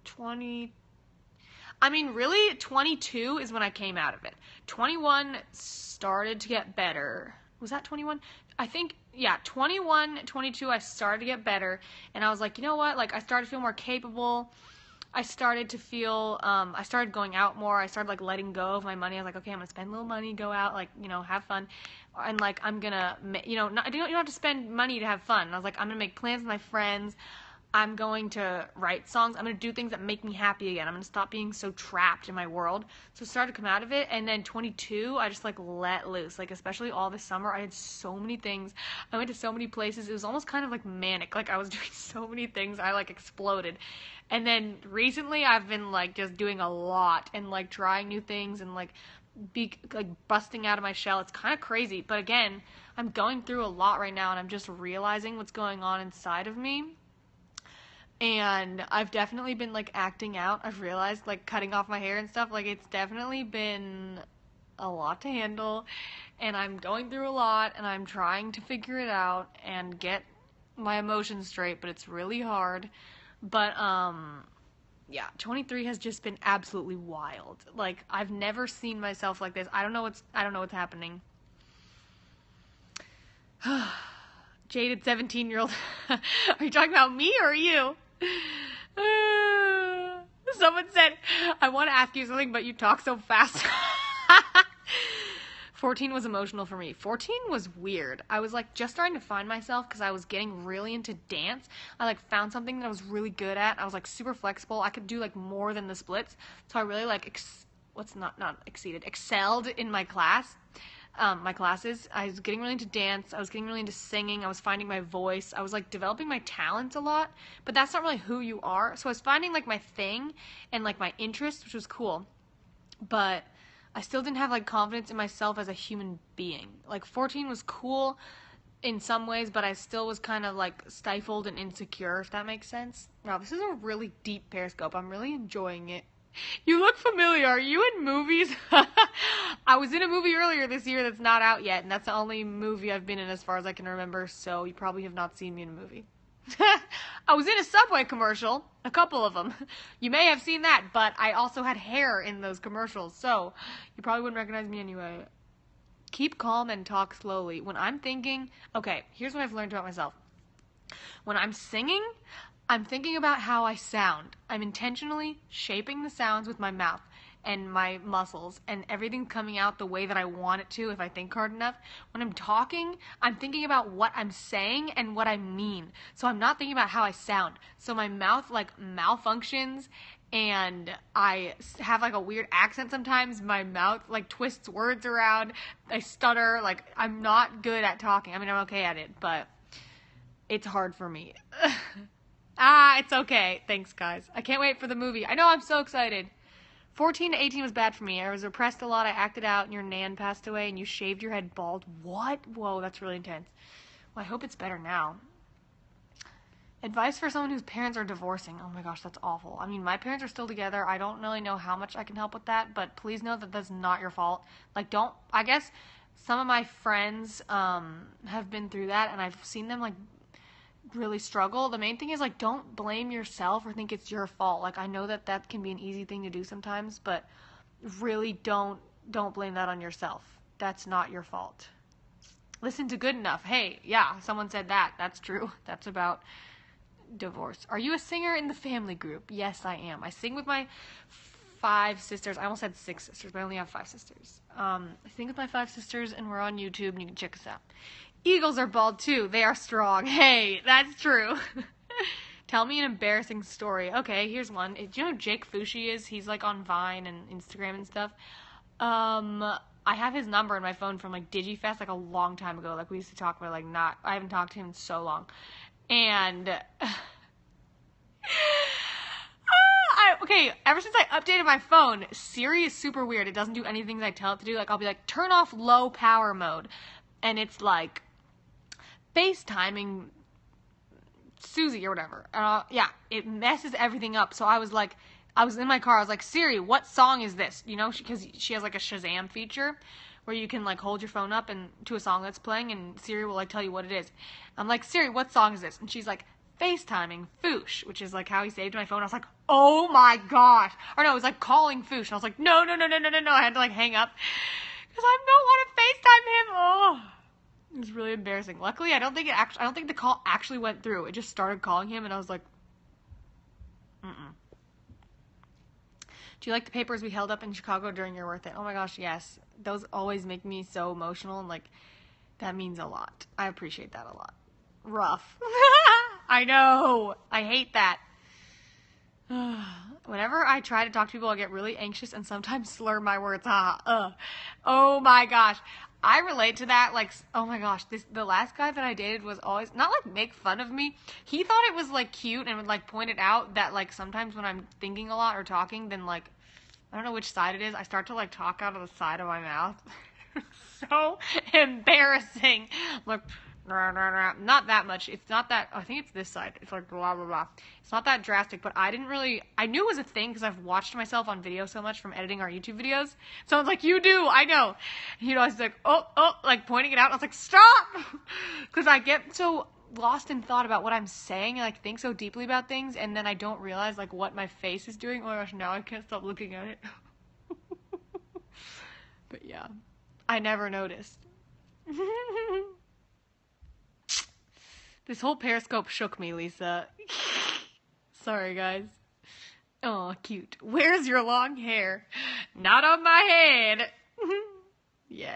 22 is when I came out of it. 21 started to get better. Was that 21? I think, yeah, 21, 22, I started to get better, and I was like, you know what, like, I started to feel more capable. I started to feel, I started going out more. I started, like, letting go of my money. I was like, okay, I'm gonna spend a little money, go out, like, you know, have fun, and, like, I'm gonna, you know, you don't have to spend money to have fun. And I was like, I'm gonna make plans with my friends. I'm going to write songs. I'm going to do things that make me happy again. I'm going to stop being so trapped in my world. So I started to come out of it. And then 22, I just like let loose. Like especially all this summer, I did so many things. I went to so many places. It was almost kind of like manic. Like I was doing so many things. I like exploded. And then recently I've been like just doing a lot and like trying new things and like busting out of my shell. It's kind of crazy. But again, I'm going through a lot right now and I'm just realizing what's going on inside of me. And I've definitely been, like, acting out. I've realized, like, cutting off my hair and stuff. Like, it's definitely been a lot to handle. And I'm going through a lot. And I'm trying to figure it out and get my emotions straight. But it's really hard. But, yeah, 23 has just been absolutely wild. Like, I've never seen myself like this. I don't know what's happening. Jaded 17-year-old. Are you talking about me or you? Someone said, I want to ask you something, but you talk so fast. 14 was emotional for me. 14 was weird. I was like just starting to find myself because I was getting really into dance. I like found something that I was really good at. I was like super flexible. I could do like more than the splits. So I really like excelled in my classes. I was getting really into dance. I was getting really into singing. I was finding my voice. I was like developing my talents a lot, but that's not really who you are. So I was finding like my thing and like my interest, which was cool, but I still didn't have like confidence in myself as a human being. Like 14 was cool in some ways, but I still was kind of like stifled and insecure, if that makes sense. Wow, this is a really deep Periscope. I'm really enjoying it. You look familiar. Are you in movies? I was in a movie earlier this year that's not out yet, and that's the only movie I've been in as far as I can remember, so you probably have not seen me in a movie. I was in a Subway commercial, a couple of them. You may have seen that, but I also had hair in those commercials, so you probably wouldn't recognize me anyway. Keep calm and talk slowly. When I'm thinking, okay, here's what I've learned about myself. When I'm singing, I'm thinking about how I sound. I'm intentionally shaping the sounds with my mouth and my muscles, and everything's coming out the way that I want it to if I think hard enough. When I'm talking, I'm thinking about what I'm saying and what I mean. So I'm not thinking about how I sound. So my mouth like malfunctions and I have like a weird accent sometimes. My mouth like twists words around. I stutter. Like, I'm not good at talking. I mean, I'm okay at it, but it's hard for me. It's okay. Thanks, guys. I can't wait for the movie. I know, I'm so excited. 14 to 18 was bad for me. I was repressed a lot. I acted out, and your nan passed away, and you shaved your head bald. What? Whoa, that's really intense. Well, I hope it's better now. Advice for someone whose parents are divorcing. Oh my gosh, that's awful. I mean, my parents are still together. I don't really know how much I can help with that, but please know that that's not your fault. Like, I guess some of my friends have been through that, and I've seen them, like, really struggle. The main thing is, like, don't blame yourself or think it's your fault. Like, I know that that can be an easy thing to do sometimes, but really don't blame that on yourself. That's not your fault. Listen to Good Enough. Hey, yeah, someone said that. That's true. That's about divorce. Are you a singer in the family group? Yes, I am. I sing with my 5 sisters. I almost had 6 sisters, but I only have 5 sisters. I sing with my 5 sisters, and we're on YouTube, and you can check us out. Eagles are bald, too. They are strong. Hey, that's true. Tell me an embarrassing story. Okay, here's one. Do you know who Jake Fushi is? He's, like, on Vine and Instagram and stuff. I have his number in my phone from, like, DigiFest, like, a long time ago. Like, we used to talk about, like, I haven't talked to him in so long. And, okay, ever since I updated my phone, Siri is super weird. It doesn't do anything that I tell it to do. Like, I'll be like, turn off low power mode. And it's like, FaceTiming Susie or whatever. Yeah, it messes everything up. So I was in my car, I was like, Siri, what song is this? You know, because she has like a Shazam feature where you can like hold your phone up and to a song that's playing, and Siri will like tell you what it is. I'm like, Siri, what song is this? And she's like, FaceTiming Foosh, which is like how he saved my phone. I was like, oh my gosh. Or no, it was like calling Foosh. And I was like, no. I had to like hang up because I don't want to FaceTime him. Oh, it was really embarrassing. Luckily, I don't think the call actually went through. It just started calling him, and I was like, Do you like the papers we held up in Chicago during your birthday? Oh my gosh, yes. Those always make me so emotional, and like, that means a lot. I appreciate that a lot. Rough. I know. I hate that. Whenever I try to talk to people, I get really anxious and sometimes slur my words. Oh my gosh. I relate to that. Like, oh my gosh, the last guy that I dated was always, not like make fun of me. He thought it was like cute and would like point it out that like sometimes when I'm thinking a lot or talking, then like, I don't know which side it is, I start to like talk out of the side of my mouth. So embarrassing. Like, not that much. It's not that, I think it's this side. It's like blah, blah, blah. It's not that drastic, but I knew it was a thing because I've watched myself on video so much from editing our YouTube videos. Someone's like, you do, I know. And, I was like, oh, like pointing it out. And I was like, stop! Because I get so lost in thought about what I'm saying and like think so deeply about things, and then I don't realize like what my face is doing. Oh my gosh, now I can't stop looking at it. But yeah, I never noticed. This whole Periscope shook me, Lisa. Sorry, guys. Oh, cute. Where's your long hair? Not on my head. Yeah.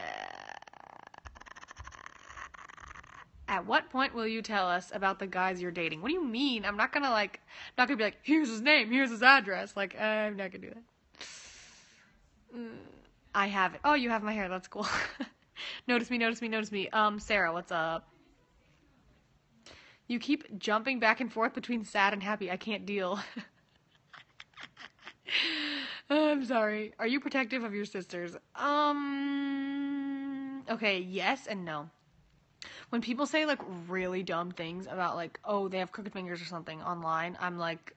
At what point will you tell us about the guys you're dating? What do you mean? I'm not gonna be like, here's his name, here's his address. Like, I'm not gonna do that. I have it. Oh, you have my hair. That's cool. Notice me. Sarah, what's up? You keep jumping back and forth between sad and happy. I can't deal. I'm sorry. Are you protective of your sisters? Okay, yes and no. When people say, like, really dumb things about, like, oh, they have crooked fingers or something online, I'm like,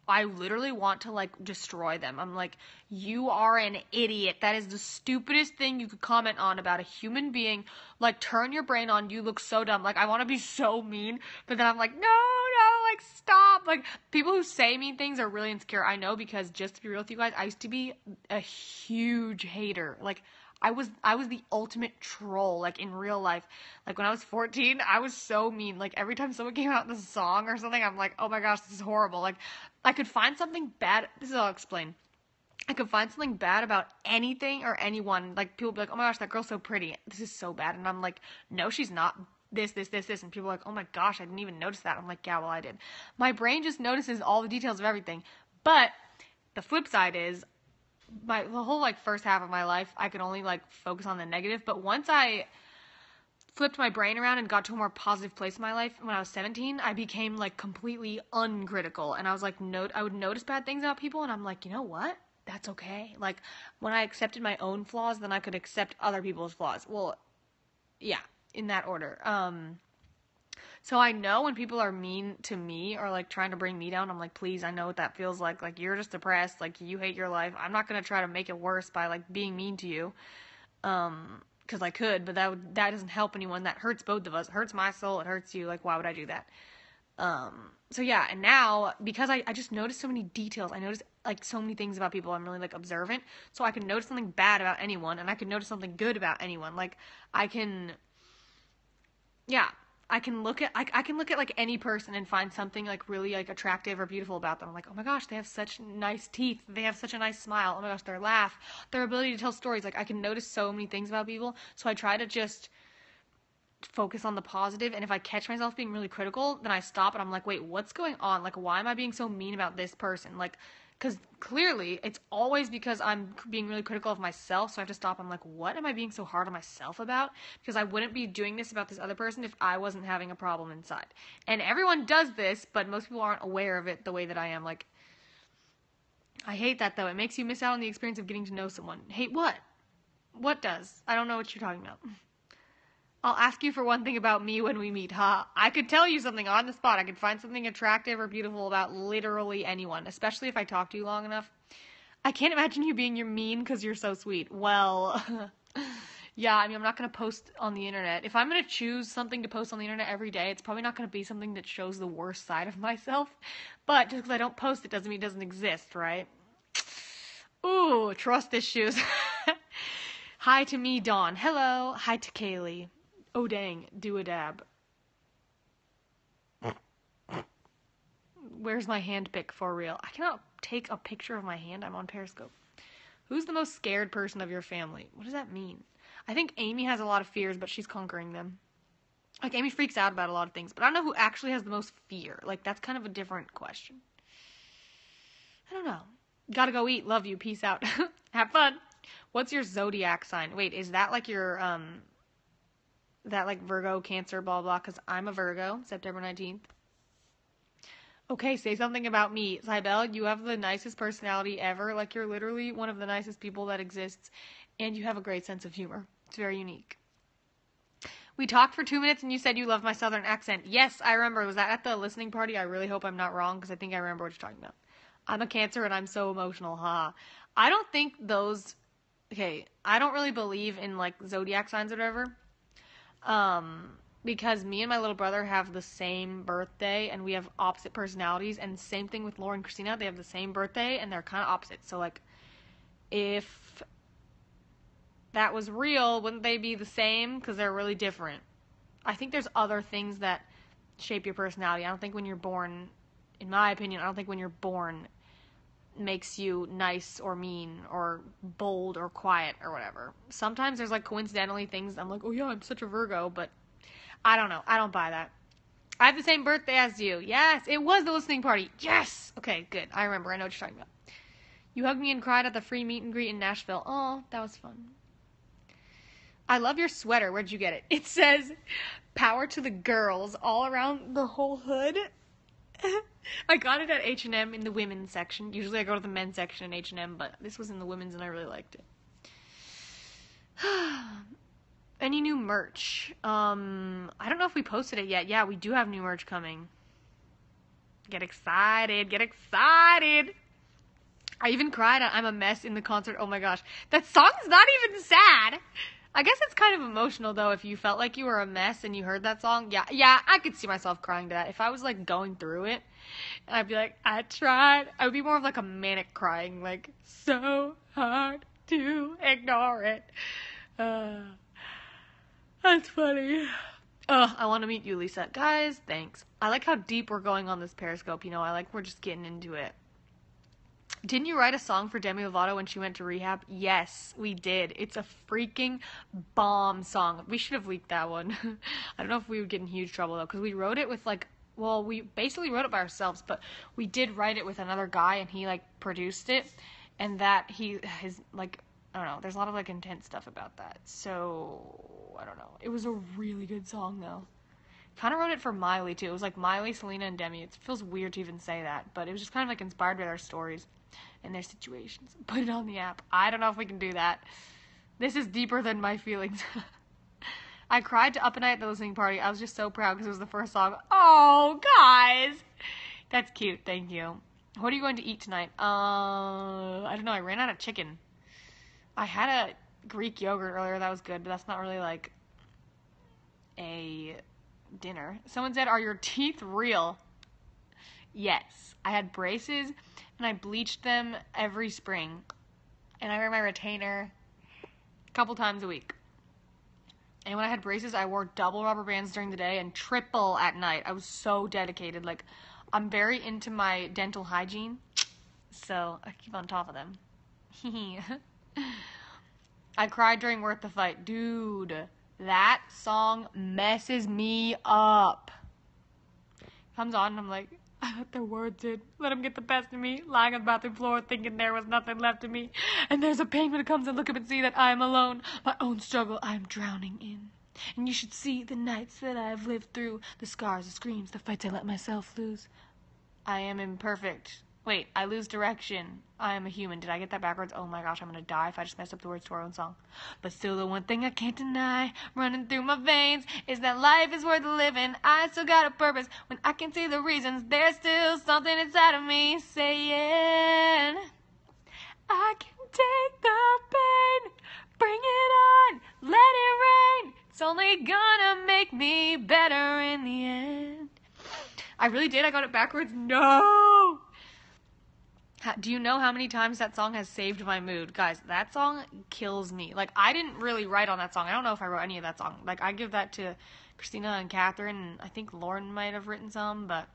I literally want to, like, destroy them. I'm like, you are an idiot. That is the stupidest thing you could comment on about a human being. Like, turn your brain on. You look so dumb. Like, I want to be so mean, but then I'm like, no, like, stop. Like, people who say mean things are really insecure. I know, because just to be real with you guys, I used to be a huge hater. Like, I was the ultimate troll, like, in real life. Like, when I was 14, I was so mean. Like, every time someone came out with a song or something, I'm like, oh my gosh, this is horrible. Like, I could find something bad. This is all I'll explain. I could find something bad about anything or anyone. Like, people would be like, oh my gosh, that girl's so pretty. This is so bad. And I'm like, no, she's not. this, this, this, this. And people are like, oh my gosh, I didn't even notice that. I'm like, yeah, well, I did. My brain just notices all the details of everything. But the flip side is, the whole, like, first half of my life, I could only, like, focus on the negative. But once I flipped my brain around and got to a more positive place in my life when I was 17, I became, like, completely uncritical. And I was like, I would notice bad things about people, and I'm like, you know what? That's okay. Like, when I accepted my own flaws, then I could accept other people's flaws. Well, yeah, in that order. So I know when people are mean to me or, like, trying to bring me down, I'm like, please, I know what that feels like. Like, you're just depressed. Like, you hate your life. I'm not going to try to make it worse by, like, being mean to you. Because I could, but that doesn't help anyone. That hurts both of us. It hurts my soul. It hurts you. Like, why would I do that? So yeah, and now, because I just notice so many details, I notice, like, so many things about people. I'm really, like, observant, so I can notice something bad about anyone, and I can notice something good about anyone. Like, I can look at, like, any person and find something, like, really, like, attractive or beautiful about them. I'm like, oh my gosh, they have such nice teeth, they have such a nice smile, oh my gosh, their laugh, their ability to tell stories. Like, I can notice so many things about people, so I try to just focus on the positive, and if I catch myself being really critical, then I stop and I'm like, wait, what's going on? Like, why am I being so mean about this person? Like, because clearly it's always because I'm being really critical of myself, so I have to stop. I'm like, what am I being so hard on myself about? Because I wouldn't be doing this about this other person if I wasn't having a problem inside. And everyone does this, but most people aren't aware of it the way that I am. Like, I hate that, though. It makes you miss out on the experience of getting to know someone. Hate what? What does? I don't know what you're talking about. I'll ask you for one thing about me when we meet, huh? I could tell you something on the spot. I could find something attractive or beautiful about literally anyone, especially if I talk to you long enough. I can't imagine you being mean because you're so sweet. Well, yeah, I mean, I'm not going to post on the internet. If I'm going to choose something to post on the internet every day, it's probably not going to be something that shows the worst side of myself. But just because I don't post it doesn't mean it doesn't exist, right? Ooh, trust issues. Hi to me, Dawn. Hello. Hi to Kaylee. Oh, dang. Do a dab. Where's my hand pic for real? I cannot take a picture of my hand. I'm on Periscope. Who's the most scared person of your family? What does that mean? I think Amy has a lot of fears, but she's conquering them. Like, Amy freaks out about a lot of things, but I don't know who actually has the most fear. Like, that's kind of a different question. I don't know. Gotta go eat. Love you. Peace out. Have fun. What's your zodiac sign? Wait, is that like your, that like Virgo, Cancer, blah, blah? Because I'm a Virgo, September 19th. Okay, say something about me. Cybelle, you have the nicest personality ever. Like, you're literally one of the nicest people that exists, and you have a great sense of humor. It's very unique. We talked for 2 minutes, and you said you loved my southern accent. Yes, I remember. Was that at the listening party? I really hope I'm not wrong, because I think I remember what you're talking about. I'm a Cancer, and I'm so emotional, huh? I don't think those... Okay, I don't really believe in, like, zodiac signs or whatever. Because me and my little brother have the same birthday, and we have opposite personalities, and same thing with Laura and Christina. They have the same birthday, and they're kind of opposite. So, like, if that was real, wouldn't they be the same? Because they're really different. I think there's other things that shape your personality. I don't think when you're born, in my opinion, I don't think when you're born makes you nice or mean or bold or quiet or whatever. Sometimes there's, like, coincidentally things I'm like, oh yeah, I'm such a Virgo, but I don't know. I don't buy that. I have the same birthday as you. Yes, it was the listening party. Yes! Okay, good. I remember. I know what you're talking about. You hugged me and cried at the free meet and greet in Nashville. Oh, that was fun. I love your sweater. Where'd you get it? It says, power to the girls all around the whole hood. I got it at H&M in the women's section. Usually I go to the men's section in H&M, but this was in the women's and I really liked it. Any new merch? I don't know if we posted it yet. Yeah, we do have new merch coming. Get excited. Get excited. I even cried at I'm a Mess in the concert. Oh my gosh. That song's not even sad. I guess it's kind of emotional, though, if you felt like you were a mess and you heard that song. Yeah, I could see myself crying to that. If I was, like, going through it, I'd be like, I tried. I would be more of, like, a manic crying, like, so hard to ignore it. That's funny. I want to meet you, Lisa. Guys, thanks. I like how deep we're going on this Periscope, you know. I like we're just getting into it. Didn't you write a song for Demi Lovato when she went to rehab? Yes, we did. It's a freaking bomb song. We should have leaked that one. I don't know if we would get in huge trouble, though, because we wrote it with, like, well, we basically wrote it by ourselves, but we did write it with another guy, and he, like, produced it, and that his, like, I don't know, there's a lot of, like, intense stuff about that, so, I don't know. It was a really good song, though. Kind of wrote it for Miley, too. It was, like, Miley, Selena, and Demi. It feels weird to even say that, but it was just kind of, like, inspired by their stories and their situations. Put it on the app. I don't know if we can do that. This is deeper than my feelings. I cried to Up and Night at the listening party. I was just so proud because it was the first song. Oh, guys. That's cute. Thank you. What are you going to eat tonight? I don't know. I ran out of chicken. I had a Greek yogurt earlier. That was good, but that's not really like a dinner. Someone said, are your teeth real? Yes. I had braces and I bleached them every spring. And I wear my retainer a couple times a week. And when I had braces, I wore double rubber bands during the day and triple at night. I was so dedicated. Like, I'm very into my dental hygiene. So, I keep on top of them. I cried during Worth the Fight. Dude, that song messes me up. Comes on and I'm like, I let their words in. Let them get the best of me. Lying on the bathroom floor thinking there was nothing left of me. And there's a pain when it comes and look up and see that I am alone. My own struggle I am drowning in. And you should see the nights that I have lived through. The scars, the screams, the fights I let myself lose. I am imperfect. Wait, I lose direction. I am a human. Did I get that backwards? Oh my gosh, I'm gonna die if I just mess up the words to our own song. But still the one thing I can't deny, running through my veins, is that life is worth living. I still got a purpose. When I can see the reasons, there's still something inside of me saying, I can take the pain, bring it on, let it rain. It's only gonna make me better in the end. I really did. I got it backwards. No! Do you know how many times that song has saved my mood? Guys, that song kills me. Like, I didn't really write on that song. I don't know if I wrote any of that song. Like, I give that to Christina and Catherine, and I think Lauren might have written some, but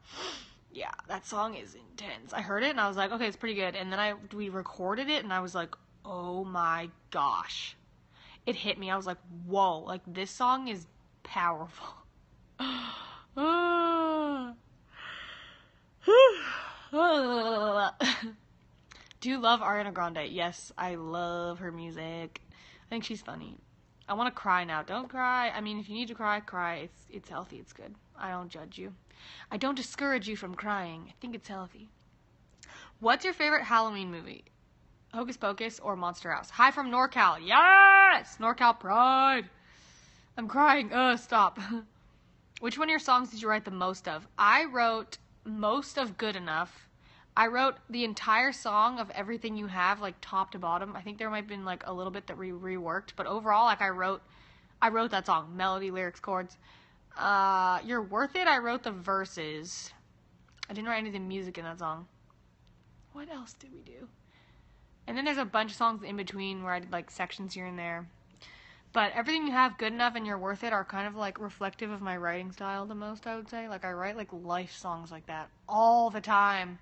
yeah, that song is intense. I heard it, and I was like, okay, it's pretty good. And then we recorded it, and I was like, oh my gosh. It hit me. I was like, whoa, like, this song is powerful. Do you love Ariana Grande? Yes, I love her music. I think she's funny. I want to cry now. Don't cry. I mean, if you need to cry, cry. It's healthy. It's good. I don't judge you. I don't discourage you from crying. I think it's healthy. What's your favorite Halloween movie? Hocus Pocus or Monster House? Hi from NorCal. Yes! NorCal pride. I'm crying. Stop. Which one of your songs did you write the most of? I wrote most of Good Enough. I wrote the entire song of Everything You Have, like, top to bottom. I think there might have been, like, a little bit that we reworked, but overall, like, I wrote that song. Melody, lyrics, chords. You're Worth It, I wrote the verses. I didn't write any of the music in that song. What else did we do? And then there's a bunch of songs in between where I did, like, sections here and there. But Everything You Have, Good Enough, and You're Worth It are kind of, like, reflective of my writing style the most, I would say. Like, I write, like, life songs like that all the time.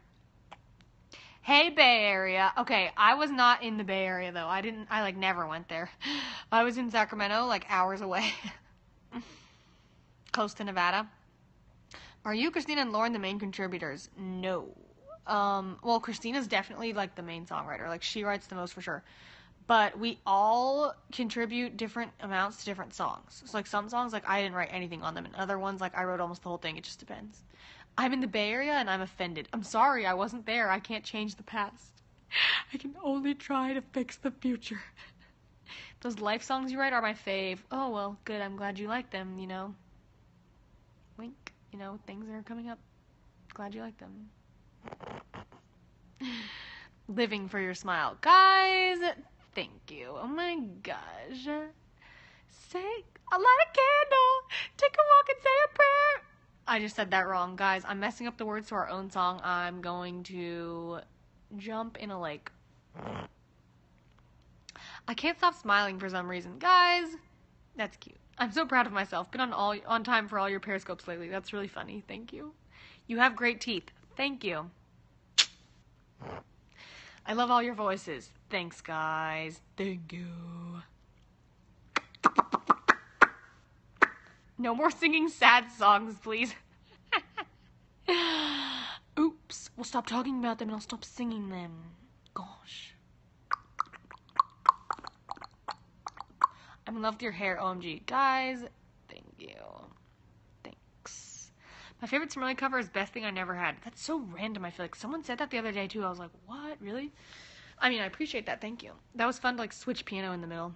Hey, Bay Area. Okay, I was not in the Bay Area, though. I, like, never went there. I was in Sacramento, like, hours away. Close to Nevada. Are you, Christina, and Lauren the main contributors? No. Well, Christina's definitely, like, the main songwriter. Like, she writes the most for sure. But we all contribute different amounts to different songs. So, like, some songs, like, I didn't write anything on them. And other ones, like, I wrote almost the whole thing. It just depends. I'm in the Bay Area, and I'm offended. I'm sorry, I wasn't there. I can't change the past. I can only try to fix the future. Those life songs you write are my fave. Oh, well, good. I'm glad you like them, you know. Wink. You know, things are coming up. Glad you like them. Living for your smile. Guys, thank you. Oh my gosh. Say, light a candle, take a walk and say a prayer. I just said that wrong, guys. I'm messing up the words to our own song. I'm going to jump in a lake. I can't stop smiling for some reason. Guys, that's cute. I'm so proud of myself. Been on time for all your Periscopes lately. That's really funny. Thank you. You have great teeth. Thank you. I love all your voices. Thanks, guys. Thank you. No more singing sad songs, please. Oops. We'll stop talking about them and I'll stop singing them. Gosh. I'm in love with your hair, OMG. Guys, thank you. Thanks. My favorite Cimorelli cover is Best Thing I Never Had. That's so random, I feel like. Someone said that the other day, too. I was like, what? Really? I mean, I appreciate that. Thank you. That was fun to, like, switch piano in the middle.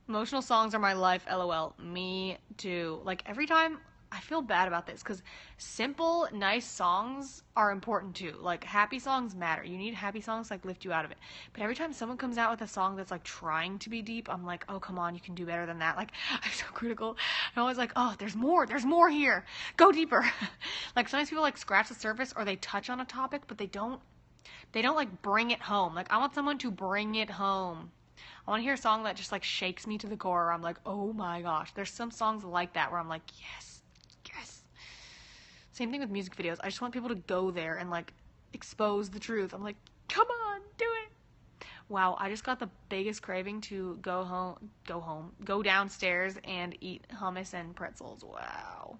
Emotional songs are my life, LOL. Me too. Like, every time, I feel bad about this, because simple, nice songs are important too. Like, happy songs matter. You need happy songs to, like, lift you out of it. But every time someone comes out with a song that's, like, trying to be deep, I'm like, oh, come on, you can do better than that. Like, I'm so critical. I'm always like, oh, there's more here. Go deeper. Like, sometimes people, like, scratch the surface, or they touch on a topic, but they don't, like, bring it home. Like, I want someone to bring it home. I want to hear a song that just, like, shakes me to the core, where I'm like, oh my gosh. There's some songs like that where I'm like, yes. Same thing with music videos. I just want people to go there and, like, expose the truth. I'm like, come on, do it. Wow, I just got the biggest craving to go downstairs and eat hummus and pretzels. Wow.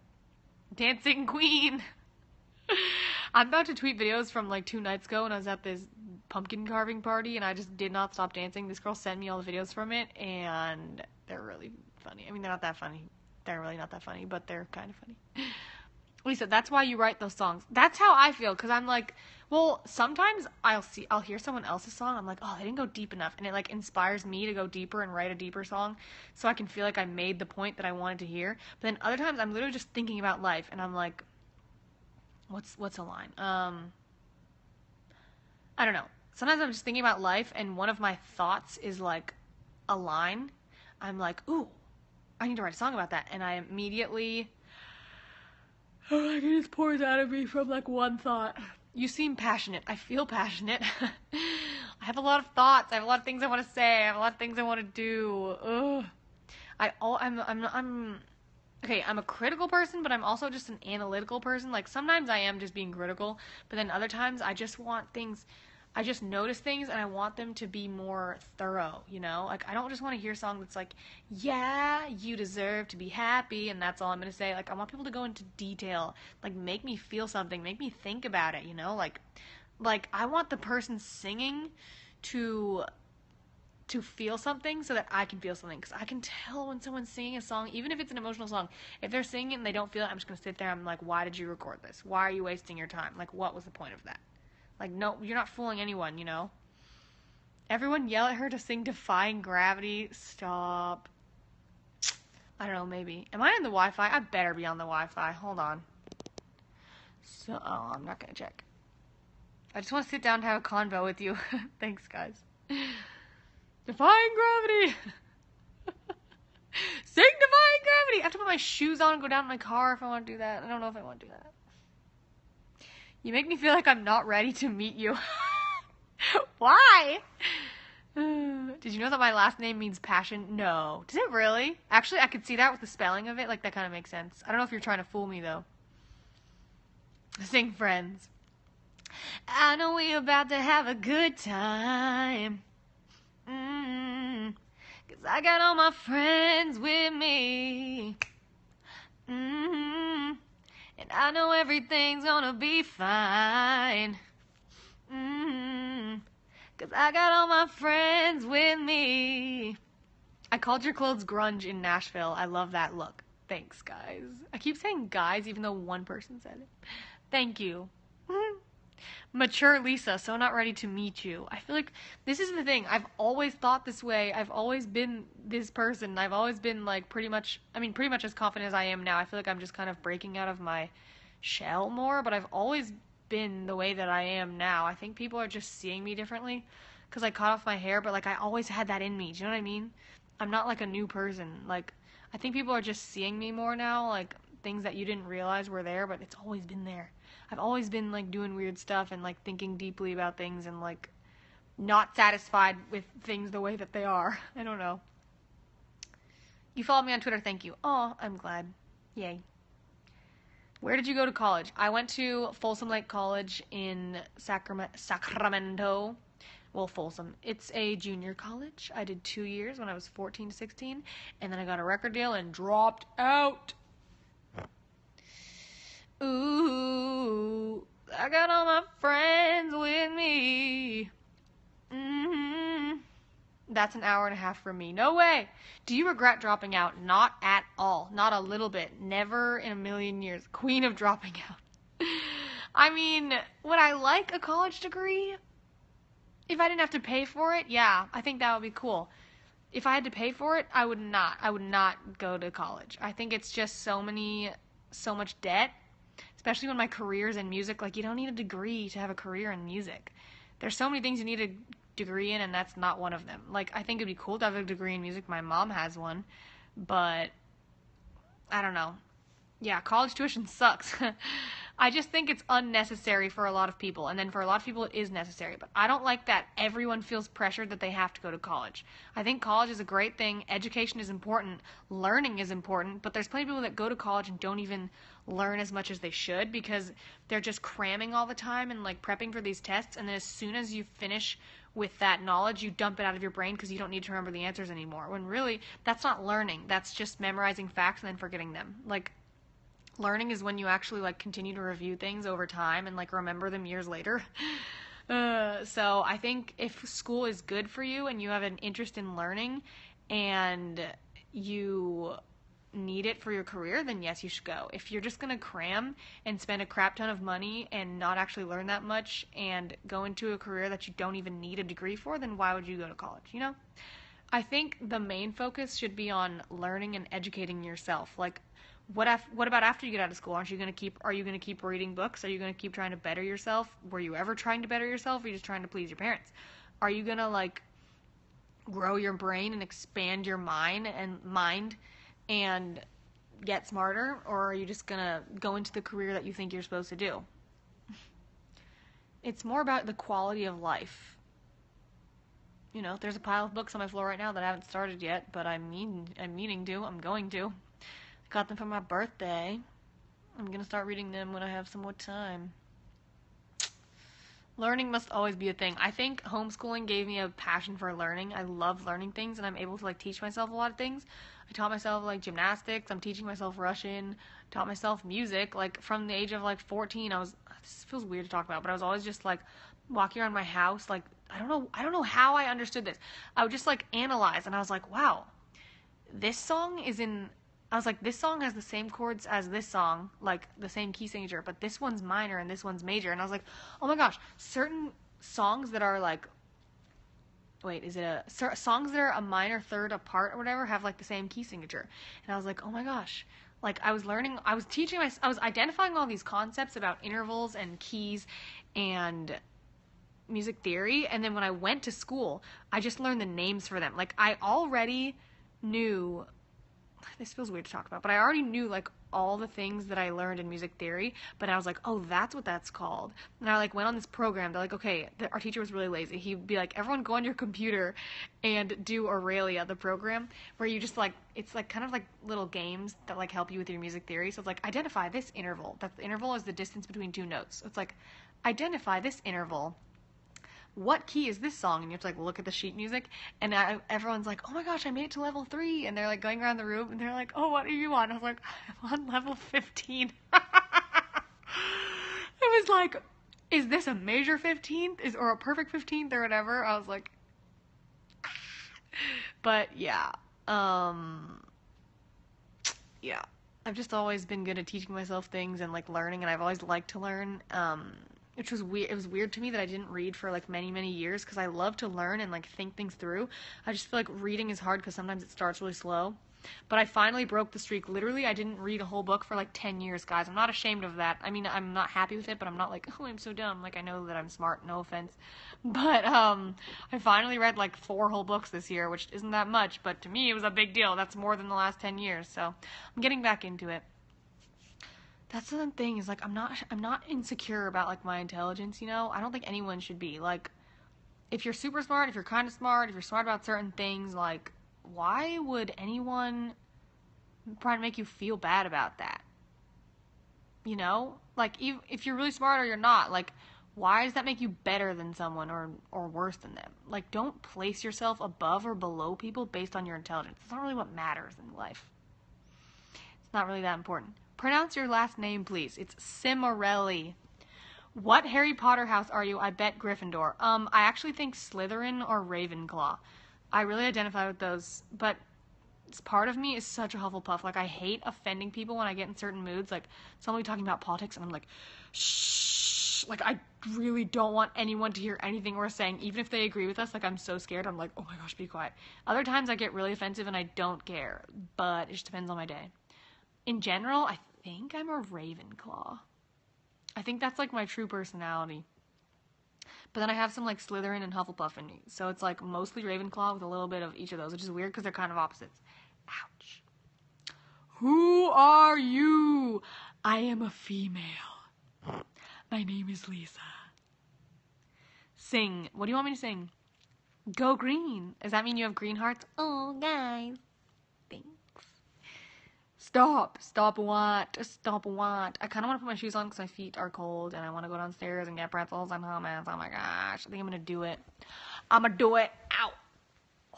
Dancing queen. I'm about to tweet videos from, like, 2 nights ago when I was at this pumpkin carving party, and I just did not stop dancing. This girl sent me all the videos from it, and they're really funny. I mean, they're not that funny. They're really not that funny, but they're kind of funny. Lisa, that's why you write those songs. That's how I feel, because I'm like, well, sometimes I'll hear someone else's song, I'm like, oh, they didn't go deep enough, and it, like, inspires me to go deeper and write a deeper song, so I can feel like I made the point that I wanted to hear. But then other times, I'm literally just thinking about life, and I'm like, what's a line? I don't know. Sometimes I'm just thinking about life, and one of my thoughts is, like, a line. I'm like, ooh, I need to write a song about that, and I immediately... oh, like, it just pours out of me from, like, one thought. You seem passionate. I feel passionate. I have a lot of thoughts. I have a lot of things I want to say. I have a lot of things I want to do. Ugh. I'm a critical person, but I'm also just an analytical person. Like, sometimes I am just being critical, but then other times I just want things... I just notice things, and I want them to be more thorough, you know? Like, I don't just want to hear a song that's like, yeah, you deserve to be happy, and that's all I'm going to say. Like, I want people to go into detail. Like, make me feel something. Make me think about it, you know? Like I want the person singing to feel something so that I can feel something. Because I can tell when someone's singing a song, even if it's an emotional song, if they're singing it and they don't feel it, I'm just going to sit there. I'm like, why did you record this? Why are you wasting your time? Like, what was the point of that? Like, no, you're not fooling anyone, you know? Everyone yell at her to sing Defying Gravity. Stop. I don't know, maybe. Am I on the Wi-Fi? I better be on the Wi-Fi. Hold on. So, oh, I'm not going to check. I just want to sit down and have a convo with you. Thanks, guys. Defying Gravity. Sing Defying Gravity. I have to put my shoes on and go down in my car if I want to do that. I don't know if I want to do that. You make me feel like I'm not ready to meet you. Why? Did you know that my last name means passion? No. Does it really? Actually, I could see that with the spelling of it. Like, that kind of makes sense. I don't know if you're trying to fool me, though. Sing Friends. I know we're about to have a good time. 'Cause I got all my friends with me. And I know everything's gonna be fine. 'Cause I got all my friends with me. I called your clothes grunge in Nashville. I love that look. Thanks, guys. I keep saying guys even though one person said it. Thank you. Mature Lisa, so not ready to meet you. I feel like this is the thing. I've always thought this way. I've always been this person. I've always been, like, pretty much as confident as I am now. I feel like I'm just kind of breaking out of my shell more, but I've always been the way that I am now. I think people are just seeing me differently because I cut off my hair, but, like, I always had that in me. Do you know what I mean? I'm not, like, a new person. Like, I think people are just seeing me more now, like, things that you didn't realize were there, but it's always been there. I've always been, like, doing weird stuff and, like, thinking deeply about things and, like, not satisfied with things the way that they are. I don't know. You followed me on Twitter, thank you. Oh, I'm glad. Yay. Where did you go to college? I went to Folsom Lake College in Sacramento. Well, Folsom. It's a junior college. I did 2 years when I was 14 to 16, and then I got a record deal and dropped out. Ooh, I got all my friends with me. That's an hour and a half for me. No way. Do you regret dropping out? Not at all. Not a little bit. Never in a million years. Queen of dropping out. I mean, would I like a college degree? If I didn't have to pay for it, yeah, I think that would be cool. If I had to pay for it, I would not. I would not go to college. I think it's just so much debt, especially when my career's in music. Like, you don't need a degree to have a career in music. There's so many things you need a degree in, and that's not one of them. Like, I think it'd be cool to have a degree in music. My mom has one, but I don't know. Yeah, college tuition sucks. I just think it's unnecessary for a lot of people, and then for a lot of people it is necessary. But I don't like that everyone feels pressured that they have to go to college. I think college is a great thing. Education is important. Learning is important. But there's plenty of people that go to college and don't even learn as much as they should because they're just cramming all the time and like prepping for these tests. And then as soon as you finish with that knowledge, you dump it out of your brain because you don't need to remember the answers anymore. When really, that's not learning. That's just memorizing facts and then forgetting them. Like, learning is when you actually like continue to review things over time and like remember them years later. So I think if school is good for you and you have an interest in learning and you need it for your career, then yes, you should go. If you're just going to cram and spend a crap ton of money and not actually learn that much and go into a career that you don't even need a degree for, then why would you go to college, you know? I think the main focus should be on learning and educating yourself. Like, what about after you get out of school? Are you going to keep reading books? Are you going to keep trying to better yourself? Were you ever trying to better yourself? Or are you just trying to please your parents? Are you going to like grow your brain and expand your mind and get smarter? Or are you just going to go into the career that you think you're supposed to do? It's more about the quality of life. You know, there's a pile of books on my floor right now that I haven't started yet, but I'm going to. Got them for my birthday. I'm going to start reading them when I have some more time. Learning must always be a thing. I think homeschooling gave me a passion for learning. I love learning things, and I'm able to like teach myself a lot of things. I taught myself like gymnastics. I'm teaching myself Russian. Taught myself music. Like from the age of like 14, this feels weird to talk about, but I was always just like walking around my house. Like, I don't know how I understood this. I would just like analyze, and I was like, wow, this song has the same chords as this song, like the same key signature, but this one's minor and this one's major. And I was like, oh my gosh, certain songs that are like, songs that are a minor third apart or whatever have like the same key signature. And I was like, oh my gosh, like I was identifying all these concepts about intervals and keys and music theory. And then when I went to school, I just learned the names for them. Like I already knew, this feels weird to talk about, but I already knew like all the things that I learned in music theory, but I was like, oh, that's what that's called. And I like went on this program. They're like, okay, our teacher was really lazy. He'd be like, everyone go on your computer and do Aurelia, the program, where you just like, it's like kind of like little games that like help you with your music theory. So it's like, identify this interval. That the interval is the distance between two notes. So it's like, identify this interval. What key is this song? And you have to like look at the sheet music, and everyone's like, oh my gosh, I made it to level 3, and they're like going around the room, and they're like, oh, what are you on? I was like, I'm on level 15. It was like, is this a major 15th or a perfect 15th or whatever? I was like, but yeah, yeah, I've just always been good at teaching myself things and like learning, and I've always liked to learn. Which was weird. It was weird to me that I didn't read for like many, many years because I love to learn and like think things through. I just feel like reading is hard because sometimes it starts really slow. But I finally broke the streak. Literally, I didn't read a whole book for like 10 years, guys. I'm not ashamed of that. I mean, I'm not happy with it, but I'm not like, oh, I'm so dumb. Like, I know that I'm smart, no offense. But I finally read like 4 whole books this year, which isn't that much, but to me it was a big deal. That's more than the last 10 years. So I'm getting back into it. That's the thing, is like I'm not insecure about like my intelligence, you know? I don't think anyone should be. Like, if you're super smart, if you're kind of smart, if you're smart about certain things, like, why would anyone try to make you feel bad about that? You know? Like, if you're really smart or you're not, like, why does that make you better than someone or worse than them? Like, don't place yourself above or below people based on your intelligence. It's not really what matters in life. It's not really that important. Pronounce your last name, please. It's Cimorelli. What Harry Potter house are you? I bet Gryffindor. I actually think Slytherin or Ravenclaw. I really identify with those, but part of me is such a Hufflepuff. Like, I hate offending people when I get in certain moods. Like, someone talking about politics, and I'm like, shh. Like, I really don't want anyone to hear anything we're saying, even if they agree with us. Like, I'm so scared. I'm like, oh my gosh, be quiet. Other times I get really offensive and I don't care, but it just depends on my day. In general, I think I'm a Ravenclaw. I think that's, like, my true personality. But then I have some, like, Slytherin and Hufflepuff in me. So it's, like, mostly Ravenclaw with a little bit of each of those, which is weird because they're kind of opposites. Ouch. Who are you? I am a female. My name is Lisa. Sing. What do you want me to sing? Go green. Does that mean you have green hearts? Oh, guys. Thanks. Stop. Stop what? Stop what? I kind of want to put my shoes on because my feet are cold and I want to go downstairs and get pretzels and hummus. Oh my gosh. I think I'm going to do it. I'm going to do it. Ow.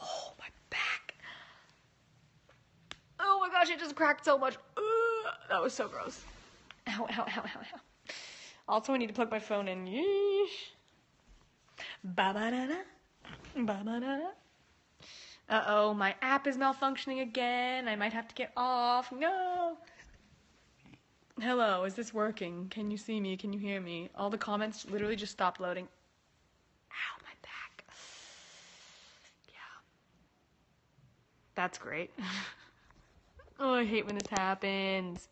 Oh, my back. Oh my gosh, it just cracked so much. That was so gross. Ow, ow, ow, ow, ow. Also, I need to plug my phone in. Yeesh. Ba-ba-da-da. Ba-ba-da-da. Uh-oh, my app is malfunctioning again. I might have to get off. No. Hello, is this working? Can you see me? Can you hear me? All the comments literally just stopped loading. Ow, my back. Yeah. That's great. Oh, I hate when this happens.